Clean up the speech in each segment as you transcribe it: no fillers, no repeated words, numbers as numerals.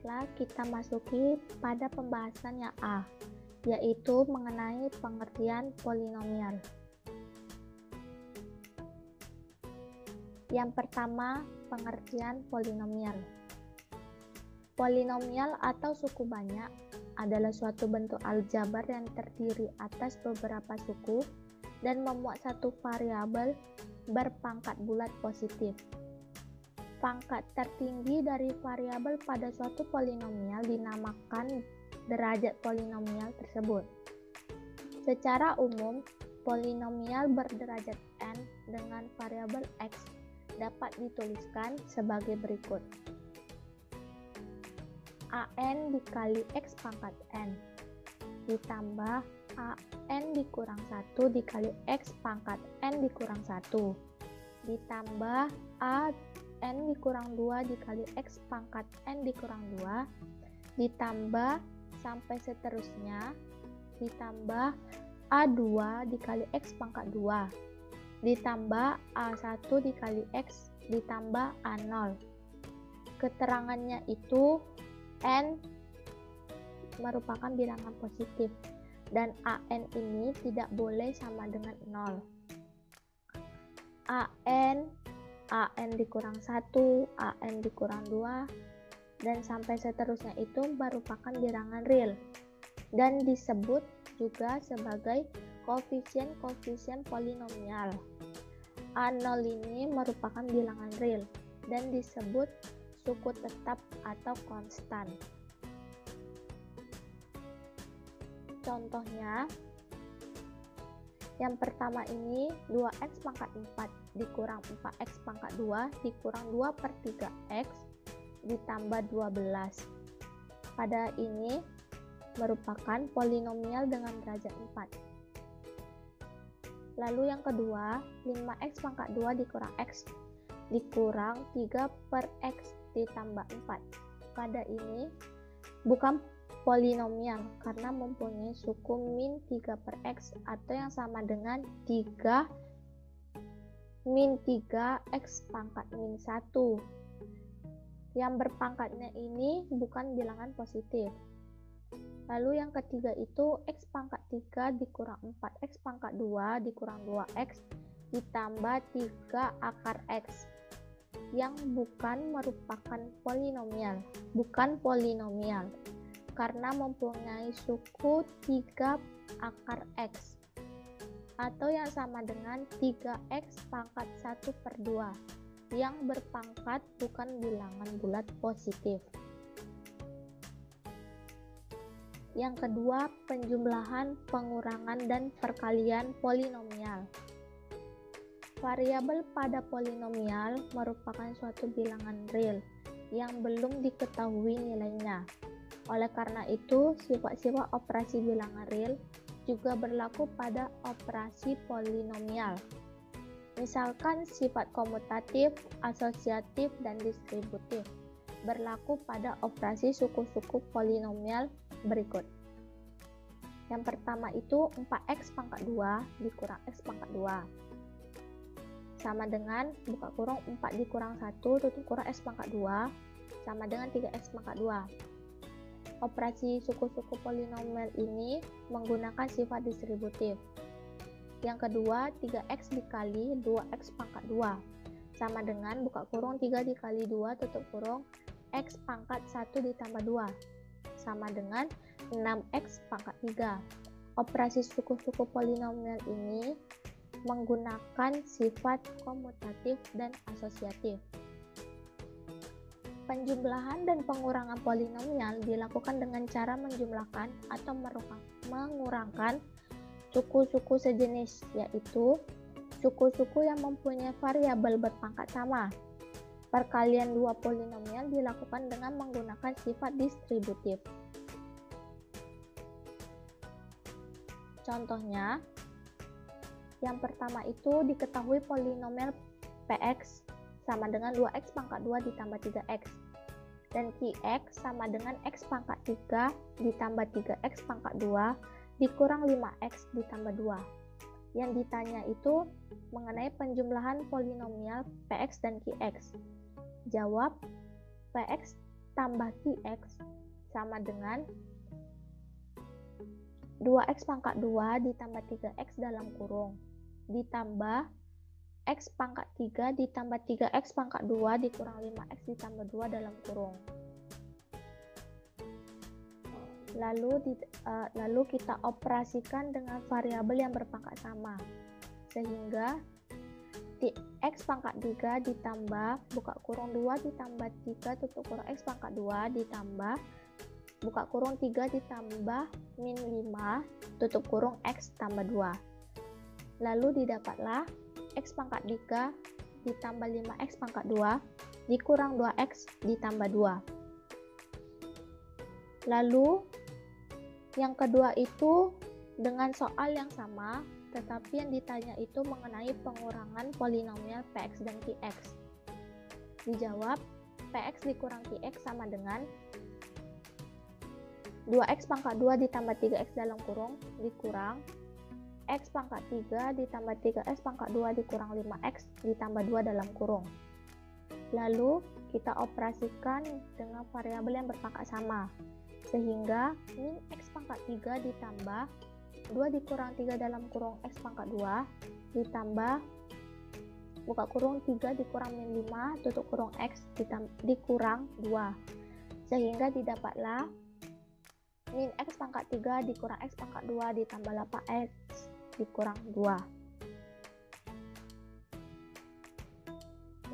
Baiklah, kita masuki pada pembahasan yang A, yaitu mengenai pengertian polinomial. Yang pertama, pengertian polinomial. Polinomial atau suku banyak adalah suatu bentuk aljabar yang terdiri atas beberapa suku dan memuat satu variabel berpangkat bulat positif. Pangkat tertinggi dari variabel pada suatu polinomial dinamakan derajat polinomial tersebut. Secara umum, polinomial berderajat n dengan variabel x dapat dituliskan sebagai berikut. An dikali x pangkat n ditambah an dikurang 1 dikali x pangkat n dikurang 1 ditambah an dikurang 2 dikali x pangkat n dikurang 2 ditambah sampai seterusnya ditambah a2 dikali x pangkat 2 ditambah a1 dikali x ditambah a0. Keterangannya itu n merupakan bilangan positif dan an ini tidak boleh sama dengan 0. an dikurang 1, an dikurang 2, dan sampai seterusnya itu merupakan bilangan real dan disebut juga sebagai koefisien-koefisien polinomial. A0 ini merupakan bilangan real dan disebut suku tetap atau konstan. Contohnya, yang pertama ini 2x pangkat 4 dikurang 4x pangkat 2 dikurang 2 per 3x ditambah 12. Pada ini merupakan polinomial dengan derajat 4. Lalu yang kedua, 5x pangkat 2 dikurang x dikurang 3 per x ditambah 4. Pada ini bukan polinomial karena mempunyai suku min 3 per x atau yang sama dengan 3 min 3x pangkat min 1. Yang berpangkatnya ini bukan bilangan positif. Lalu yang ketiga itu x pangkat 3 dikurang 4x pangkat 2 dikurang 2x ditambah 3 akar x yang bukan merupakan polinomial, karena mempunyai suku 3 akar x atau yang sama dengan 3x pangkat 1 per 2 yang berpangkat bukan bilangan bulat positif. Yang kedua, penjumlahan, pengurangan, dan perkalian polinomial. Variabel pada polinomial merupakan suatu bilangan real yang belum diketahui nilainya. Oleh karena itu, sifat-sifat operasi bilangan real juga berlaku pada operasi polinomial. Misalkan sifat komutatif, asosiatif, dan distributif berlaku pada operasi suku-suku polinomial berikut. Yang pertama itu 4x pangkat 2 dikurang x pangkat 2 sama dengan buka kurung 4 dikurang 1 tutup kurang x pangkat 2 sama dengan 3x pangkat 2. Operasi suku-suku polinomial ini menggunakan sifat distributif. Yang kedua, 3x dikali 2x pangkat 2 sama dengan buka kurung 3 dikali 2 tutup kurung x pangkat 1 ditambah 2 sama dengan 6x pangkat 3. Operasi suku-suku polinomial ini menggunakan sifat komutatif dan asosiatif. Penjumlahan dan pengurangan polinomial dilakukan dengan cara menjumlahkan atau mengurangkan suku-suku sejenis, yaitu suku-suku yang mempunyai variabel berpangkat sama. Perkalian dua polinomial dilakukan dengan menggunakan sifat distributif. Contohnya, yang pertama itu diketahui polinomial px sama dengan 2x pangkat 2 ditambah 3x dan qx sama dengan x pangkat 3 ditambah 3x pangkat 2 dikurang 5x ditambah 2. Yang ditanya itu mengenai penjumlahan polinomial px dan qx. Jawab, px tambah Qx sama dengan 2x pangkat 2 ditambah 3x dalam kurung ditambah x pangkat 3 ditambah 3x pangkat 2 dikurang 5x ditambah 2 dalam kurung. Lalu kita operasikan dengan variabel yang berpangkat sama, sehingga x pangkat 3 ditambah buka kurung 2 ditambah 3 tutup kurung x pangkat 2 ditambah buka kurung 3 ditambah min 5 tutup kurung x tambah 2. Lalu didapatlah x pangkat 3 ditambah 5x pangkat 2 dikurang 2x ditambah 2. Lalu yang kedua itu dengan soal yang sama, tetapi yang ditanya itu mengenai pengurangan polinomial px dan qx. Dijawab, px dikurang qx sama dengan 2x pangkat 2 ditambah 3x dalam kurung dikurang x pangkat 3 ditambah 3x pangkat 2 dikurang 5x ditambah 2 dalam kurung. Lalu kita operasikan dengan variabel yang berpangkat sama, sehingga min x pangkat 3 ditambah 2 dikurang 3 dalam kurung x pangkat 2 ditambah buka kurung 3 dikurang min 5 tutup kurung x dikurang 2, sehingga didapatlah min x pangkat 3 dikurang x pangkat 2 ditambah 8x dikurang 2.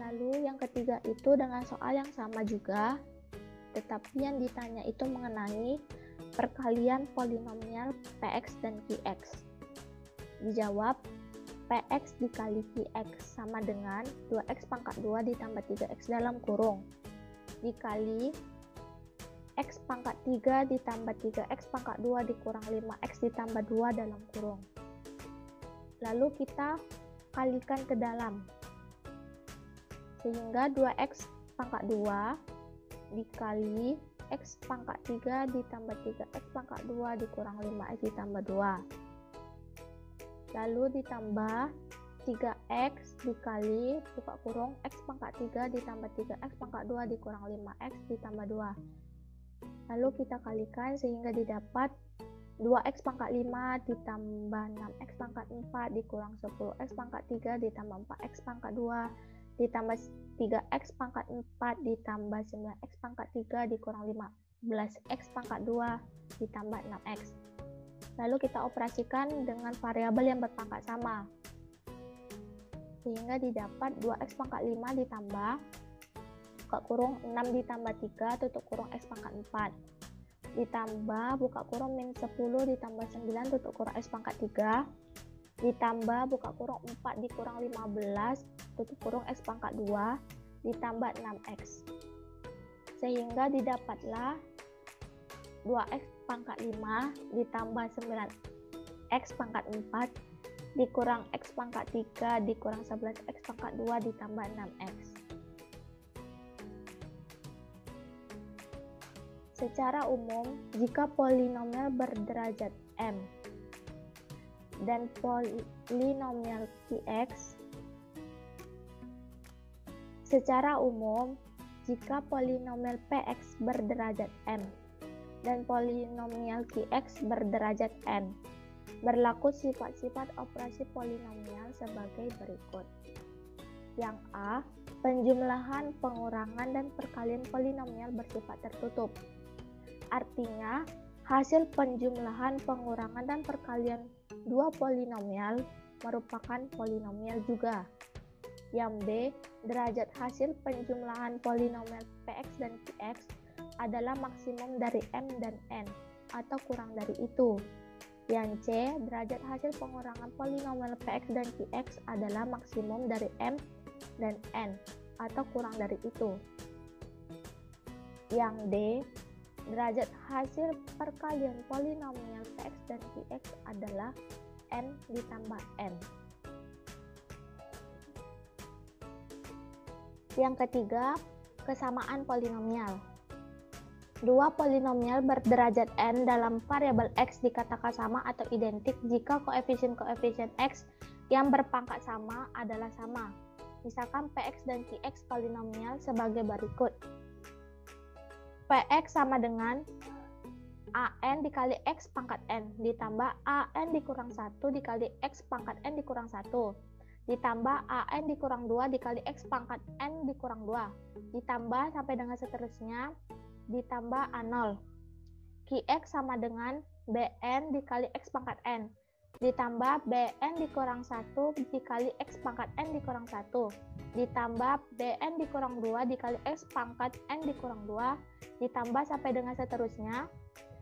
Lalu yang ketiga itu dengan soal yang sama juga, tetapi yang ditanya itu mengenai perkalian polinomial px dan qx. Dijawab, px dikali qx sama dengan 2x pangkat 2 ditambah 3x dalam kurung dikali x pangkat 3 ditambah 3x pangkat 2 dikurang 5x ditambah 2 dalam kurung. Lalu kita kalikan ke dalam, sehingga 2x pangkat 2 dikali x pangkat 3 ditambah 3x pangkat 2 dikurang 5x ditambah 2. Lalu ditambah 3x dikali buka kurung x pangkat 3 ditambah 3x pangkat 2 dikurang 5x ditambah 2. Lalu kita kalikan sehingga didapat 2x pangkat 5 ditambah 6x pangkat 4 dikurang 10x pangkat 3 ditambah 4x pangkat 2 ditambah 3x pangkat 4 ditambah 9x pangkat 3 dikurang 15x pangkat 2 ditambah 6x. Lalu kita operasikan dengan variabel yang berpangkat sama, sehingga didapat 2x pangkat 5 ditambah buka kurung 6 ditambah 3 tutup kurung x pangkat 4 ditambah buka kurung min 10 ditambah 9 tutup kurung x pangkat 3 ditambah buka kurung 4 dikurang 15 tutup kurung x pangkat 2 ditambah 6x, sehingga didapatlah 2x pangkat 5 ditambah 9x pangkat 4 dikurang x pangkat 3 dikurang 11x pangkat 2 ditambah 6x. Secara umum, jika polinomial berderajat m dan polinomial qx secara umum, jika polinomial px berderajat m dan polinomial qx berderajat n, berlaku sifat-sifat operasi polinomial sebagai berikut. Yang A, penjumlahan, pengurangan, dan perkalian polinomial bersifat tertutup. Artinya, hasil penjumlahan, pengurangan, dan perkalian dua polinomial merupakan polinomial juga. Yang B, derajat hasil penjumlahan polinomial px dan qx adalah maksimum dari m dan n, atau kurang dari itu. Yang C, derajat hasil pengurangan polinomial px dan qx adalah maksimum dari m dan n, atau kurang dari itu. Yang D, derajat hasil perkalian polinomial px dan qx adalah n ditambah n. Yang ketiga, kesamaan polinomial. Dua polinomial berderajat n dalam variabel x dikatakan sama atau identik jika koefisien-koefisien x yang berpangkat sama adalah sama. Misalkan px dan qx polinomial sebagai berikut. Px sama dengan an dikali x pangkat n ditambah an dikurang 1 dikali x pangkat n dikurang 1 ditambah an dikurang 2 dikali x pangkat n dikurang 2 ditambah sampai dengan seterusnya ditambah a0. Qx sama dengan bn dikali x pangkat n ditambah bn dikurang 1 dikali x pangkat n dikurang 1 ditambah bn dikurang 2 dikali x pangkat n dikurang 2 ditambah sampai dengan seterusnya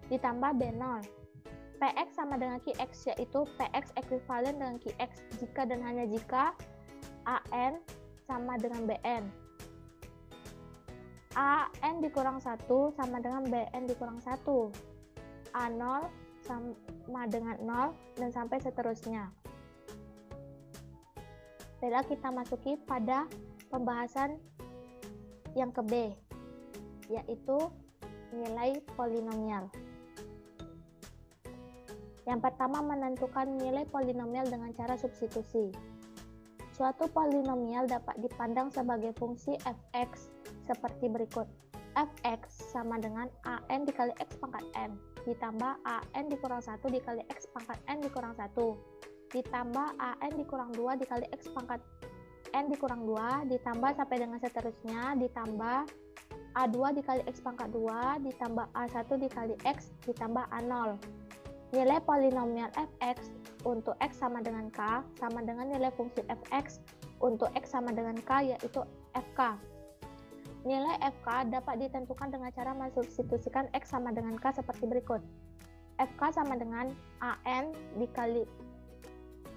ditambah b0. Px sama dengan Qx, yaitu Px ekuivalen dengan Qx jika dan hanya jika an sama dengan bn. an dikurang 1 sama dengan bn dikurang 1. a0 sama dengan 0 dan sampai seterusnya. Baiklah, kita masuki pada pembahasan yang ke B, yaitu nilai polinomial. Yang pertama, menentukan nilai polinomial dengan cara substitusi. Suatu polinomial dapat dipandang sebagai fungsi fx seperti berikut. Fx sama dengan an dikali x pangkat n ditambah an dikurang 1 dikali x pangkat n dikurang 1 ditambah an dikurang 2 dikali x pangkat n dikurang 2 ditambah sampai dengan seterusnya ditambah a2 dikali x pangkat 2 ditambah a1 dikali x ditambah a0. Nilai polinomial fx untuk x sama dengan k sama dengan nilai fungsi fx untuk x sama dengan k, yaitu fk. Nilai fk dapat ditentukan dengan cara mensubstitusikan x sama dengan k seperti berikut. Fk sama dengan an dikali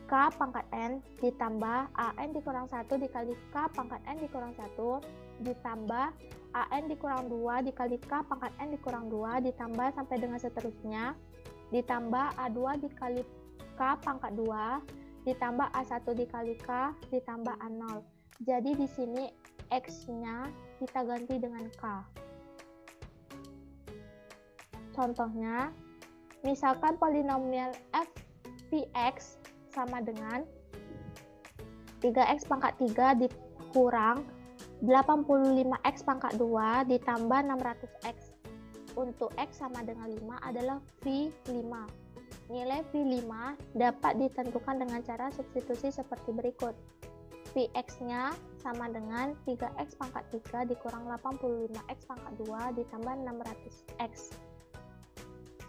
k pangkat n ditambah an dikurang 1 dikali k pangkat n dikurang 1 ditambah an dikurang 2 dikali k pangkat n dikurang 2 ditambah sampai dengan seterusnya ditambah a2 dikali k pangkat 2 ditambah a1 dikali k ditambah a0. Jadi di sini x-nya kita ganti dengan k. Contohnya, misalkan polinomial f px sama dengan 3x pangkat 3 dikurang 85x pangkat 2 ditambah 600x. Untuk x sama dengan 5 adalah V5. Nilai V5 dapat ditentukan dengan cara substitusi seperti berikut. Vx-nya sama dengan 3x pangkat 3 dikurang 85x pangkat 2 ditambah 600x.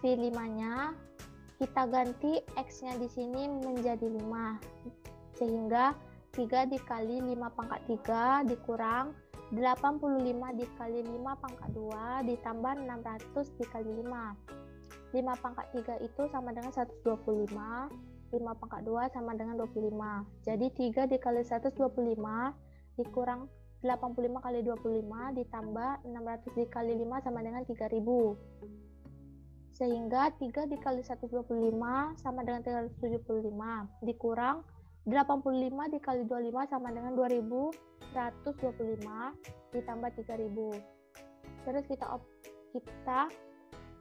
V5-nya kita ganti x-nya di sini menjadi 5. Sehingga 3 dikali 5 pangkat 3 dikurang 85 dikali 5 pangkat 2 ditambah 600 dikali 5. 5 pangkat 3 itu sama dengan 125. 5 pangkat 2 sama dengan 25. Jadi 3 dikali 125 dikurang 85 kali 25 ditambah 600 dikali 5 sama dengan 3000. Sehingga 3 dikali 125 sama dengan 375 dikurang 85 dikali 25 sama dengan 2125 ditambah 3000. Terus kita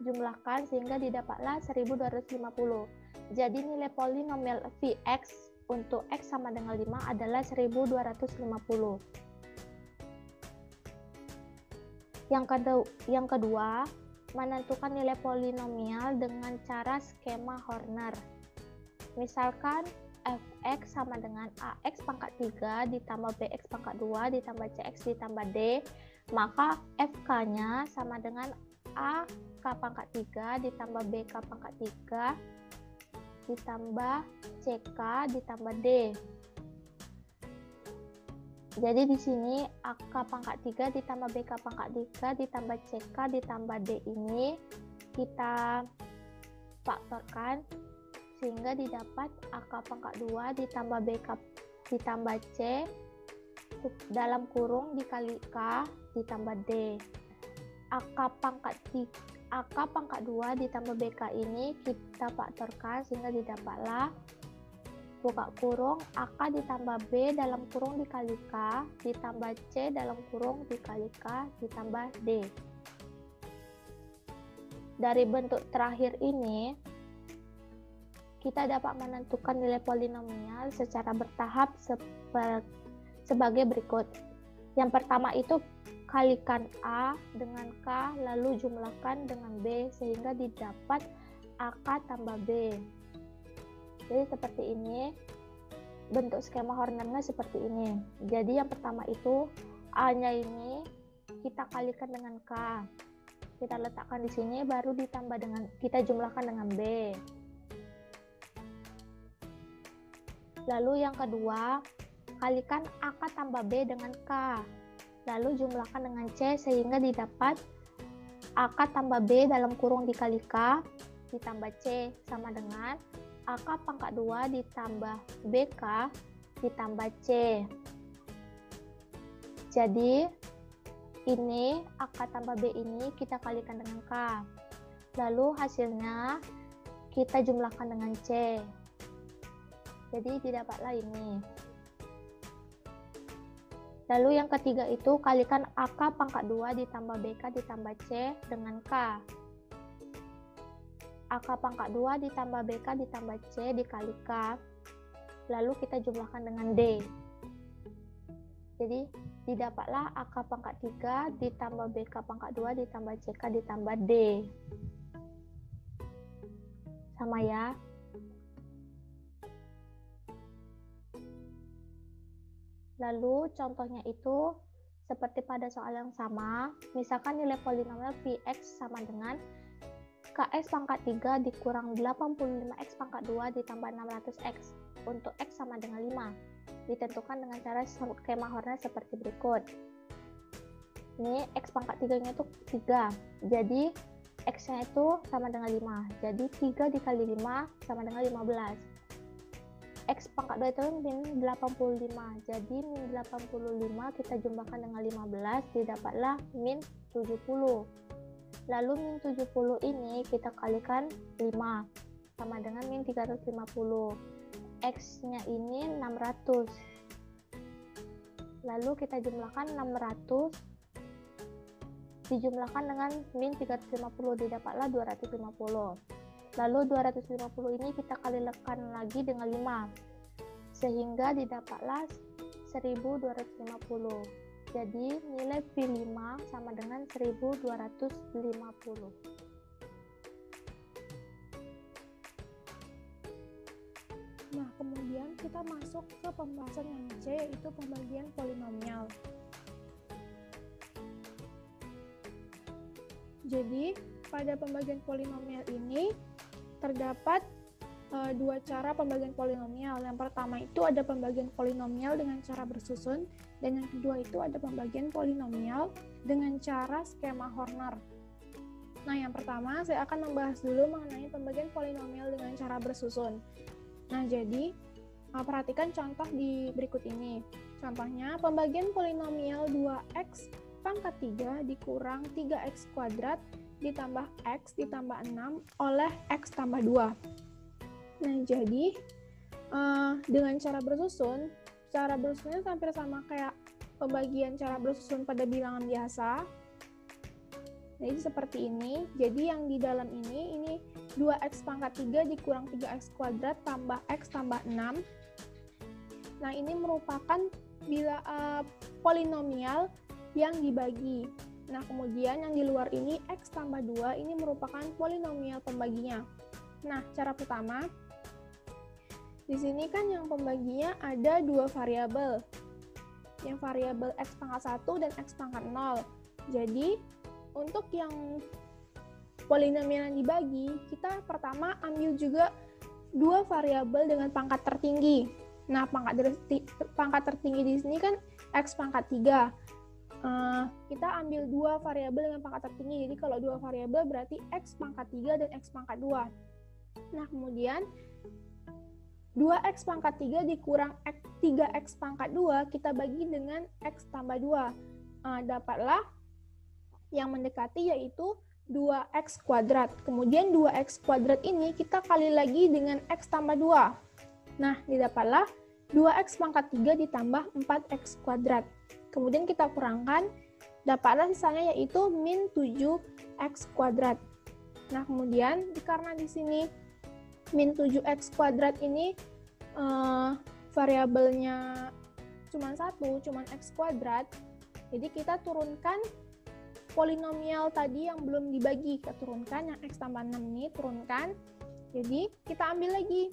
jumlahkan sehingga didapatlah 1250. Jadi nilai polinomial Vx untuk x sama dengan 5 adalah 1250. Yang kedua, menentukan nilai polinomial dengan cara skema Horner. Misalkan fx sama dengan ax pangkat 3 ditambah bx pangkat 2 ditambah cx ditambah d, maka fk-nya sama dengan ak pangkat 3 ditambah bk pangkat 3 ditambah ck ditambah d. Jadi di sini ak pangkat 3 ditambah bk pangkat 3 ditambah ck ditambah d ini kita faktorkan sehingga didapat ak pangkat 2 ditambah bk ditambah c dalam kurung dikali k ditambah d. ak pangkat 2 ditambah bk ini kita faktorkan sehingga didapatlah buka kurung ak ditambah b dalam kurung dikali k ditambah c dalam kurung dikali k ditambah d. Dari bentuk terakhir ini kita dapat menentukan nilai polinomial secara bertahap sebagai berikut. Yang pertama itu kalikan A dengan K, lalu jumlahkan dengan B, sehingga didapat AK tambah B. Jadi seperti ini, bentuk skema Hornernya seperti ini. Jadi yang pertama itu, A-nya ini kita kalikan dengan K. Kita letakkan di sini, baru ditambah dengan, kita jumlahkan dengan B. Lalu yang kedua, kalikan AK tambah B dengan K. Lalu jumlahkan dengan C sehingga didapat AK tambah B dalam kurung dikali K ditambah C sama dengan AK pangkat 2 ditambah BK ditambah C. Jadi ini AK tambah B ini kita kalikan dengan K. Lalu hasilnya kita jumlahkan dengan C. Jadi didapatlah ini. Lalu yang ketiga itu kalikan AK pangkat 2 ditambah BK ditambah C dengan K. AK pangkat 2 ditambah BK ditambah C dikali K. Lalu kita jumlahkan dengan D. Jadi didapatlah AK pangkat 3 ditambah BK pangkat 2 ditambah CK ditambah D. Sama ya. Lalu contohnya itu seperti pada soal yang sama, misalkan nilai polinomial Vx sama dengan Kx pangkat 3 dikurang 85x pangkat 2 ditambah 600x untuk x sama dengan 5. Ditentukan dengan cara skema Horner seperti berikut. Ini x pangkat 3-nya itu 3, jadi x-nya itu sama dengan 5. Jadi 3 dikali 5 sama dengan 15. X pangkat 2 itu min 85, jadi min 85 kita jumlahkan dengan 15, didapatlah min 70. Lalu min 70 ini kita kalikan 5, sama dengan min 350. X-nya ini 600. Lalu kita jumlahkan 600, dijumlahkan dengan min 350, didapatlah 250. Lalu 250 ini kita kalikan lagi dengan 5, sehingga didapatlah 1250. Jadi nilai V5 sama dengan 1250. Nah, kemudian kita masuk ke pembahasan yang C, yaitu pembagian polinomial. Jadi, pada pembagian polinomial ini terdapat dua cara pembagian polinomial. Yang pertama itu ada pembagian polinomial dengan cara bersusun, dan yang kedua itu ada pembagian polinomial dengan cara skema Horner. Nah, yang pertama saya akan membahas dulu mengenai pembagian polinomial dengan cara bersusun. Nah, jadi perhatikan contoh di berikut ini. Contohnya, pembagian polinomial 2x pangkat 3 dikurang 3x kuadrat ditambah x ditambah 6 oleh x tambah 2. Nah, jadi dengan cara bersusunnya hampir sama kayak pembagian cara bersusun pada bilangan biasa. Jadi seperti ini. Jadi yang di dalam ini 2x pangkat 3 dikurang 3x kuadrat tambah x tambah 6. Nah, ini merupakan polinomial yang dibagi. Nah, kemudian yang di luar ini x tambah 2 ini merupakan polinomial pembaginya. Nah, cara pertama, di sini kan yang pembaginya ada dua variabel. Yang variabel x pangkat 1 dan x pangkat 0. Jadi, untuk yang polinomial yang dibagi, kita pertama ambil juga dua variabel dengan pangkat tertinggi. Nah, pangkat tertinggi di sini kan x pangkat 3. Kita ambil dua variabel dengan pangkat tertinggi. Jadi kalau dua variabel berarti x pangkat 3 dan x pangkat 2. Nah, kemudian 2x pangkat 3 dikurang 3x pangkat 2 kita bagi dengan x tambah 2. Dapatlah yang mendekati yaitu 2x kuadrat. Kemudian 2x kuadrat ini kita kali lagi dengan x tambah 2. Nah, didapatlah 2x pangkat 3 ditambah 4x kuadrat. Kemudian kita kurangkan, dapatlah sisanya yaitu min 7x kuadrat. Nah, kemudian karena di sini min 7x kuadrat ini variabelnya cuma satu, cuma x kuadrat, Jadi kita turunkan polinomial tadi yang belum dibagi, kita turunkan yang X tambah 6 ini, turunkan. Jadi kita ambil lagi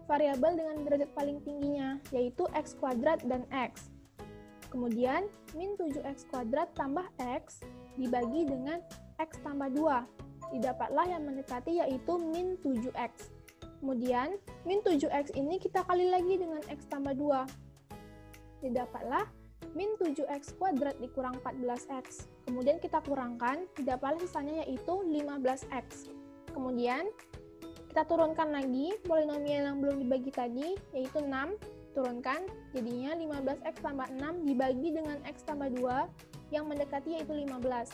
variabel dengan derajat paling tingginya, yaitu X kuadrat dan X. Kemudian min 7X kuadrat tambah X dibagi dengan X tambah 2. Didapatlah yang mendekati yaitu min 7X. Kemudian min 7X ini kita kali lagi dengan X tambah 2. Didapatlah min 7X kuadrat dikurang 14X. Kemudian kita kurangkan, didapatlah sisanya yaitu 15X. Kemudian kita turunkan lagi polinomial yang belum dibagi tadi, yaitu 6. Turunkan, jadinya 15X tambah 6 dibagi dengan X tambah 2, yang mendekati yaitu 15.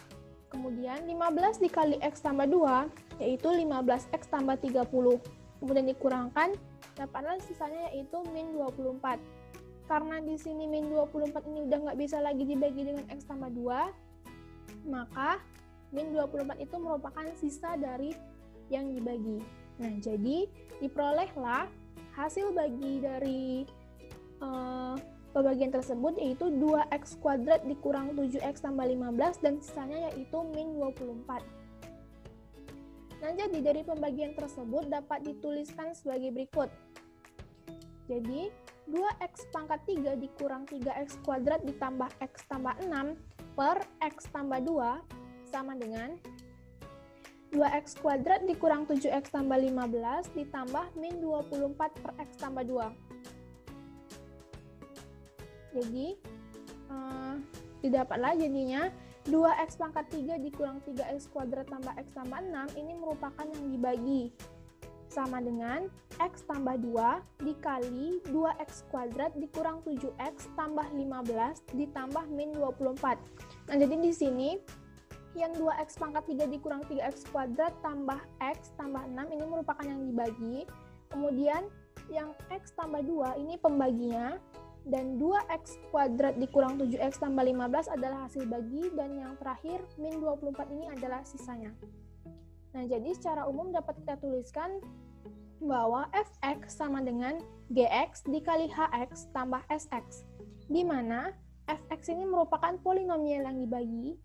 Kemudian 15 dikali X tambah 2, yaitu 15X tambah 30. Kemudian dikurangkan, dapatlah sisanya yaitu min 24. Karena di sini min 24 ini udah nggak bisa lagi dibagi dengan X tambah 2, maka min 24 itu merupakan sisa dari yang dibagi. Nah, jadi diperolehlah hasil bagi dari pembagian tersebut yaitu 2X kuadrat dikurang 7X tambah 15 dan sisanya yaitu min 24. Nah, jadi dari pembagian tersebut dapat dituliskan sebagai berikut. Jadi 2X pangkat 3 dikurang 3X kuadrat ditambah X tambah 6 per X tambah 2 sama dengan 2X kuadrat dikurang 7X tambah 15 ditambah min 24 per X tambah 2. Jadi, didapatlah jadinya 2X pangkat 3 dikurang 3X kuadrat tambah X tambah 6 ini merupakan yang dibagi. Sama dengan X tambah 2 dikali 2X kuadrat dikurang 7X tambah 15 ditambah min 24. Nah, jadi di sini yang 2X pangkat 3 dikurang 3X kuadrat tambah X tambah 6 ini merupakan yang dibagi. Kemudian yang X tambah 2 ini pembaginya, dan 2X kuadrat dikurang 7X tambah 15 adalah hasil bagi, dan yang terakhir min 24 ini adalah sisanya. Nah, jadi secara umum dapat kita tuliskan bahwa fx sama dengan gx dikali hx tambah sx, di mana fx ini merupakan polinomial yang dibagi,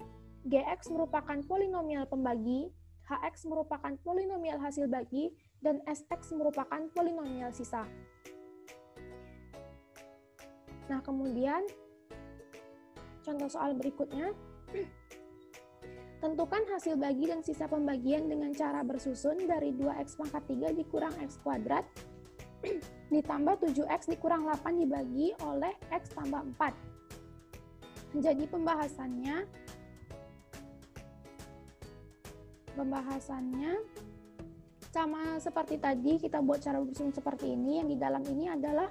gx merupakan polinomial pembagi, hx merupakan polinomial hasil bagi, dan sx merupakan polinomial sisa. Nah, kemudian contoh soal berikutnya. Tentukan hasil bagi dan sisa pembagian dengan cara bersusun dari 2X pangkat 3 dikurang X kuadrat ditambah 7X dikurang 8 dibagi oleh X tambah 4. Jadi pembahasannya sama seperti tadi, kita buat cara bersusun seperti ini. Yang di dalam ini adalah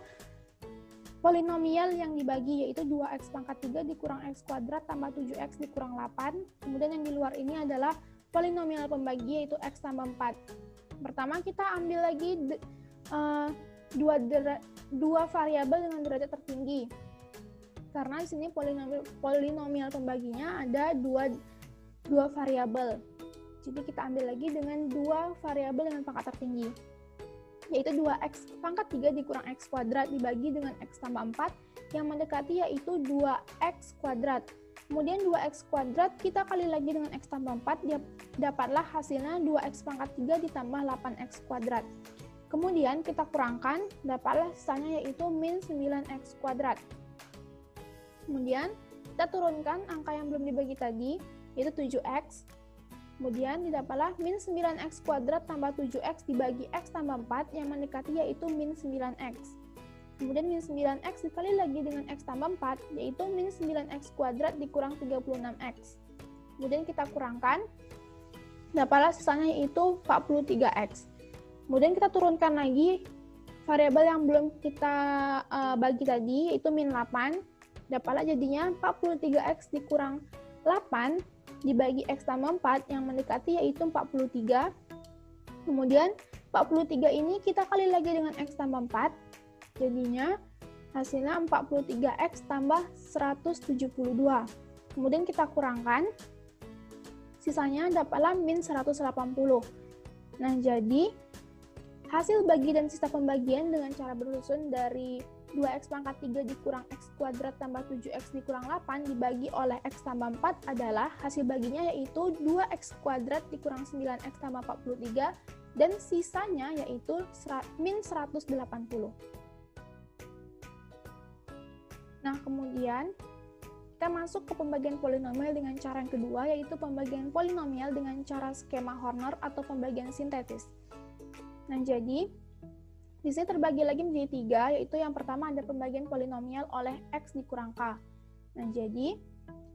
polinomial yang dibagi, yaitu 2X pangkat 3 dikurang X kuadrat tambah 7X dikurang 8. Kemudian yang di luar ini adalah polinomial pembagi, yaitu X tambah 4. Pertama kita ambil lagi dua variabel dengan derajat tertinggi. Karena di sini polinomial pembaginya ada dua variabel. Jadi kita ambil lagi dengan dua variabel dengan pangkat tertinggi, yaitu 2X pangkat 3 dikurang X kuadrat dibagi dengan X tambah 4, yang mendekati yaitu 2X kuadrat. Kemudian 2X kuadrat kita kali lagi dengan X tambah 4, dapatlah hasilnya 2X pangkat 3 ditambah 8X kuadrat. Kemudian kita kurangkan, dapatlah sisanya yaitu min 9X kuadrat. Kemudian kita turunkan angka yang belum dibagi tadi, yaitu 7X. Kemudian didapatlah min 9X kuadrat tambah 7X dibagi X tambah 4 yang mendekati yaitu min 9X. Kemudian min 9X dikali lagi dengan X tambah 4 yaitu min 9X kuadrat dikurang 36X. Kemudian kita kurangkan, dapatlah sisanya yaitu 43X. Kemudian kita turunkan lagi variabel yang belum kita bagi tadi yaitu min 8. Dapatlah jadinya 43X dikurang 8 dibagi X tambah 4 yang mendekati yaitu 43. Kemudian 43 ini kita kali lagi dengan X tambah 4. Jadinya hasilnya 43X tambah 172. Kemudian kita kurangkan, sisanya dapatlah min 180. Nah, jadi hasil bagi dan sisa pembagian dengan cara bersusun dari 2x pangkat 3 dikurang x kuadrat tambah 7x dikurang 8 dibagi oleh x tambah 4 adalah hasil baginya yaitu 2x kuadrat dikurang 9x tambah 43 dan sisanya yaitu min 180. Nah, kemudian kita masuk ke pembagian polinomial dengan cara yang kedua, yaitu pembagian polinomial dengan cara skema Horner atau pembagian sintetis. Nah, jadi di sini terbagi lagi menjadi 3, yaitu yang pertama ada pembagian polinomial oleh x dikurang k. Nah, jadi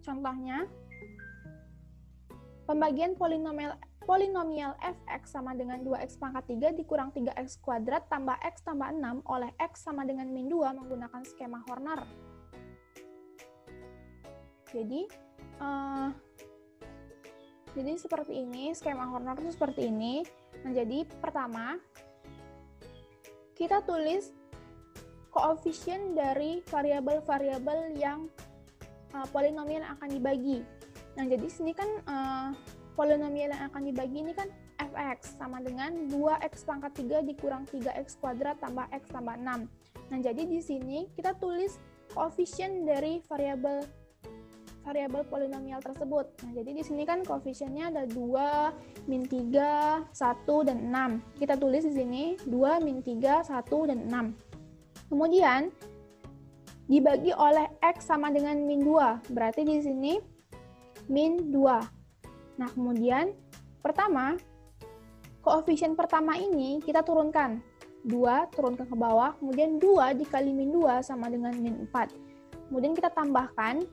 contohnya pembagian polinomial fx sama dengan 2x pangkat 3 dikurang 3x kuadrat tambah x tambah 6 oleh x sama dengan min 2 menggunakan skema Horner. Jadi seperti ini, skema Horner itu seperti ini. Nah, jadi pertama kita tulis koefisien dari variabel-variabel yang polinomial yang akan dibagi. Nah, jadi sini kan polinomial yang akan dibagi ini kan fx sama dengan 2x pangkat 3 dikurang 3x kuadrat tambah x tambah 6. Nah, jadi di sini kita tulis koefisien dari variabel polinomial tersebut. Nah, jadi di sini kan koefisiennya ada 2, min 3, 1, dan 6. Kita tulis di sini 2, min 3, 1, dan 6. Kemudian dibagi oleh x sama dengan min 2. Berarti di sini min 2. Nah, kemudian pertama, koefisien pertama ini kita turunkan. 2 turunkan ke bawah, kemudian 2 dikali min 2 sama dengan min 4. Kemudian kita tambahkan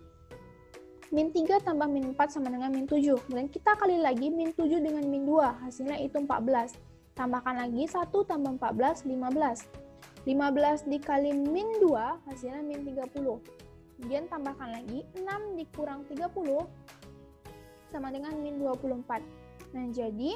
min 3 tambah min 4 sama dengan min 7. Kemudian kita kali lagi min 7 dengan min 2, hasilnya itu 14. Tambahkan lagi 1 tambah 14, 15. 15 dikali min 2, hasilnya min 30. Kemudian tambahkan lagi 6 dikurang 30, sama dengan min 24. Nah, jadi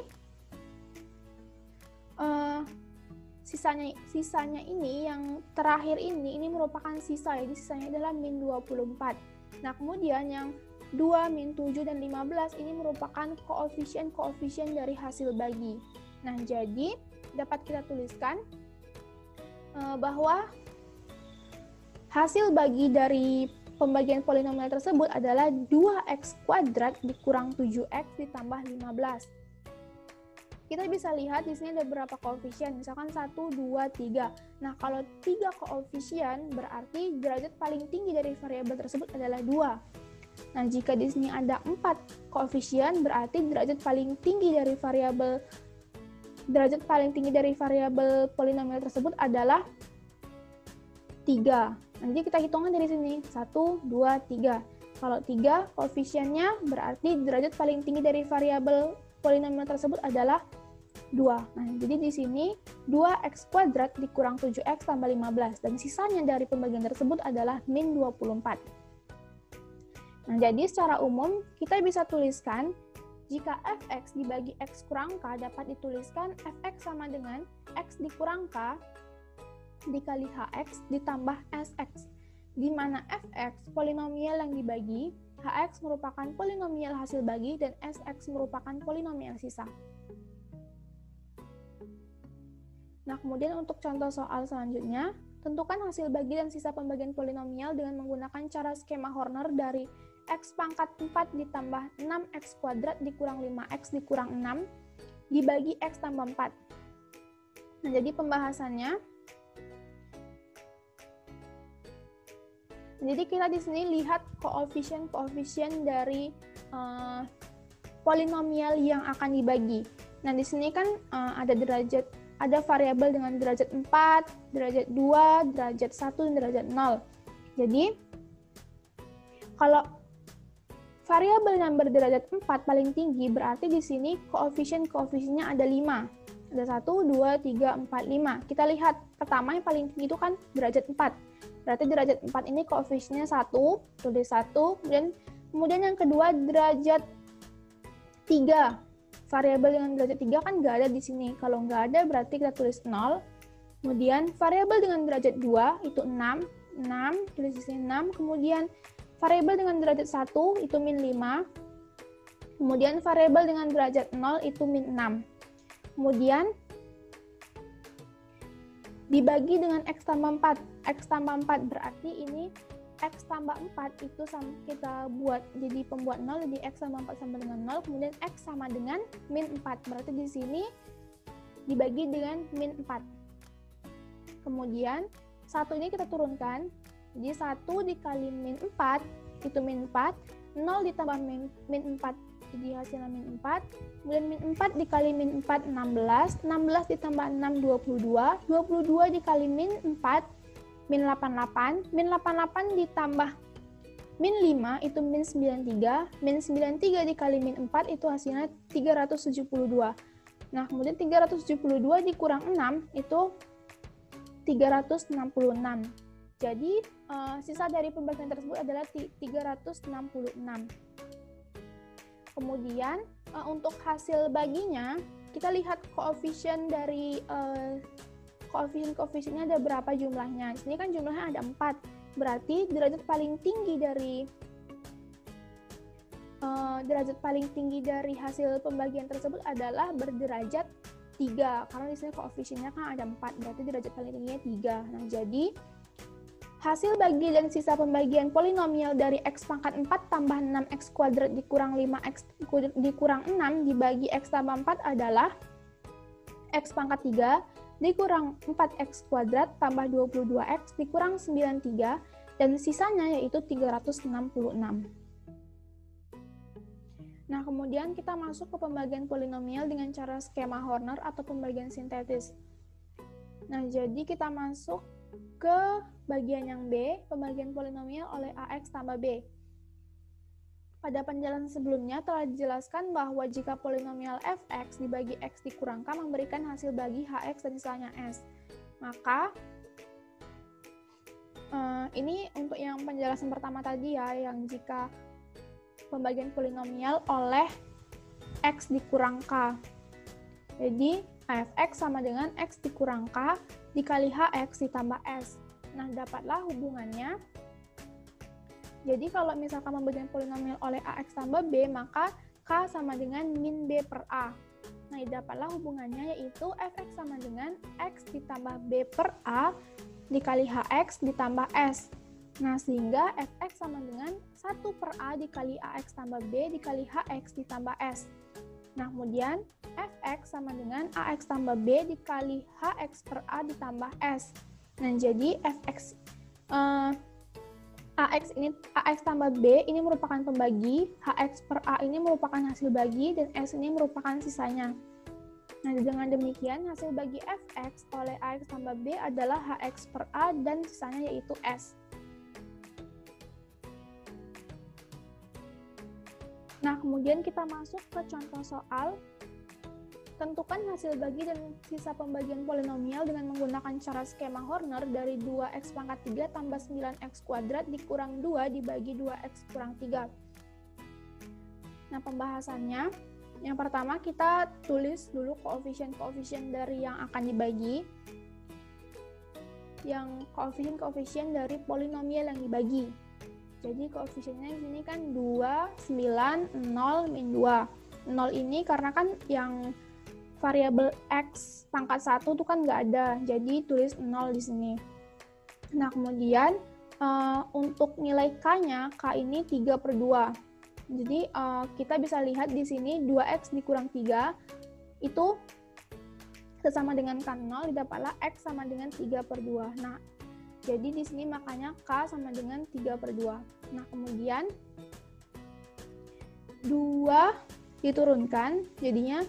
sisanya ini, yang terakhir ini merupakan sisa, jadi sisanya adalah min 24. Nah, kemudian yang 2, min 7, dan 15 ini merupakan koefisien dari hasil bagi. Nah, jadi dapat kita tuliskan bahwa hasil bagi dari pembagian polinomial tersebut adalah 2x kuadrat dikurang 7x ditambah 15. Kita bisa lihat di sini ada beberapa koefisien, misalkan 1, 2, 3. Nah, kalau 3 koefisien berarti derajat paling tinggi dari variabel tersebut adalah 2. Nah, jika di sini ada 4 koefisien berarti derajat paling tinggi dari variabel polinomial tersebut adalah 3. Nanti kita hitungkan dari sini, 1, 2, 3. Kalau 3 koefisiennya berarti derajat paling tinggi dari variabel polinomial tersebut adalah 2. Nah, jadi di sini 2x kuadrat dikurang 7x tambah 15. Dan sisanya dari pembagian tersebut adalah min 24. Nah, jadi secara umum kita bisa tuliskan jika fx dibagi x kurang k dapat dituliskan fx sama dengan x dikurang k dikali hx ditambah sx, di mana fx polinomial yang dibagi, hx merupakan polinomial hasil bagi, dan sx merupakan polinomial sisa. Nah, kemudian untuk contoh soal selanjutnya, tentukan hasil bagi dan sisa pembagian polinomial dengan menggunakan cara skema Horner dari x pangkat 4 ditambah 6x kuadrat dikurang 5x dikurang 6 dibagi x tambah 4. Nah, jadi pembahasannya, jadi kita di sini lihat koefisien dari polinomial yang akan dibagi. Nah, di sini kan ada variabel dengan derajat 4, derajat 2, derajat 1, dan derajat 0. Jadi, kalau variabel yang berderajat 4 paling tinggi, berarti di sini koefisiennya ada 5. Ada 1, 2, 3, 4, 5. Kita lihat, pertama yang paling tinggi itu kan derajat 4. Berarti derajat 4 ini koefisiennya 1, tulis 1. Kemudian yang kedua, derajat 3. Variabel dengan derajat 3 kan nggak ada di sini. Kalau nggak ada berarti kita tulis 0. Kemudian variabel dengan derajat 2 itu 6, tulis di sini 6. Kemudian variabel dengan derajat 1 itu min 5. Kemudian variabel dengan derajat 0 itu min 6. Kemudian dibagi dengan X tambah 4. X tambah 4 berarti ini X tambah 4 itu kita buat jadi pembuat 0, jadi X tambah 4 sama dengan 0, kemudian X sama dengan min 4. Berarti di sini dibagi dengan min 4. Kemudian 1 ini kita turunkan, jadi 1 dikali min 4, itu min 4, 0 ditambah min 4, jadi hasilnya min 4, kemudian min 4 dikali min 4, 16, 16 ditambah 6, 22, 22 dikali min 4, min 88, min 88 ditambah min 5 itu min 93, min 93 dikali min 4 itu hasilnya 372. Nah, kemudian 372 dikurang 6 itu 366. Jadi, sisa dari pembagian tersebut adalah 366. Kemudian, untuk hasil baginya, kita lihat koefisien dari koefisiennya ada berapa jumlahnya. Di sini kan jumlahnya ada 4. Berarti derajat paling tinggi dari hasil pembagian tersebut adalah berderajat 3. Karena di sini koefisiennya kan ada 4, berarti derajat paling tingginya 3. Nah, jadi hasil bagi dan sisa pembagian polinomial dari X pangkat 4 tambah 6X kuadrat dikurang 5X dikurang 6 dibagi X tambah 4 adalah X pangkat 3 dikurang 4X kuadrat tambah 22X dikurang 93 dan sisanya yaitu 366. Nah, kemudian kita masuk ke pembagian polinomial dengan cara skema Horner atau pembagian sintetis. Nah, jadi kita masuk ke bagian yang B, pembagian polinomial oleh AX tambah B. Pada penjelasan sebelumnya telah dijelaskan bahwa jika polinomial fx dibagi x dikurang k memberikan hasil bagi hx dan sisanya s. Maka, ini untuk yang penjelasan pertama tadi ya, yang jika pembagian polinomial oleh x dikurang k. Jadi, fx sama dengan x dikurang k dikali hx ditambah s. Nah, dapatlah hubungannya. Jadi kalau misalkan pembagian polinomial oleh AX tambah B, maka K sama dengan min B per A. Nah, dapatlah hubungannya yaitu Fx sama dengan X ditambah B per A dikali HX ditambah S. Nah, sehingga Fx sama dengan 1 per A dikali AX tambah B dikali HX ditambah S. Nah, kemudian Fx sama dengan AX tambah B dikali HX per A ditambah S. Nah, jadi Fx AX tambah B ini merupakan pembagi, HX per A ini merupakan hasil bagi, dan S ini merupakan sisanya. Nah, dengan demikian hasil bagi Fx oleh AX tambah B adalah HX per A dan sisanya yaitu S. Nah, kemudian kita masuk ke contoh soal. Tentukan hasil bagi dan sisa pembagian polinomial dengan menggunakan cara skema Horner dari 2x pangkat 3 tambah 9x kuadrat dikurang 2 dibagi 2x kurang 3. Nah, pembahasannya, yang pertama kita tulis dulu koefisien-koefisien dari yang akan dibagi. Yang koefisien-koefisien dari polinomial yang dibagi. Jadi koefisiennya di sini kan 2, 9, 0, min 2. 0 ini karena kan yang variabel X pangkat 1 itu kan nggak ada, jadi tulis 0 di sini. Nah, kemudian untuk nilai K-nya, K ini 3 per 2. Jadi, kita bisa lihat di sini 2X dikurang 3, itu sesama dengan K0, didapatlah X sama dengan 3 per 2. Nah, jadi di sini makanya K sama dengan 3 per 2. Nah, kemudian 2 diturunkan, jadinya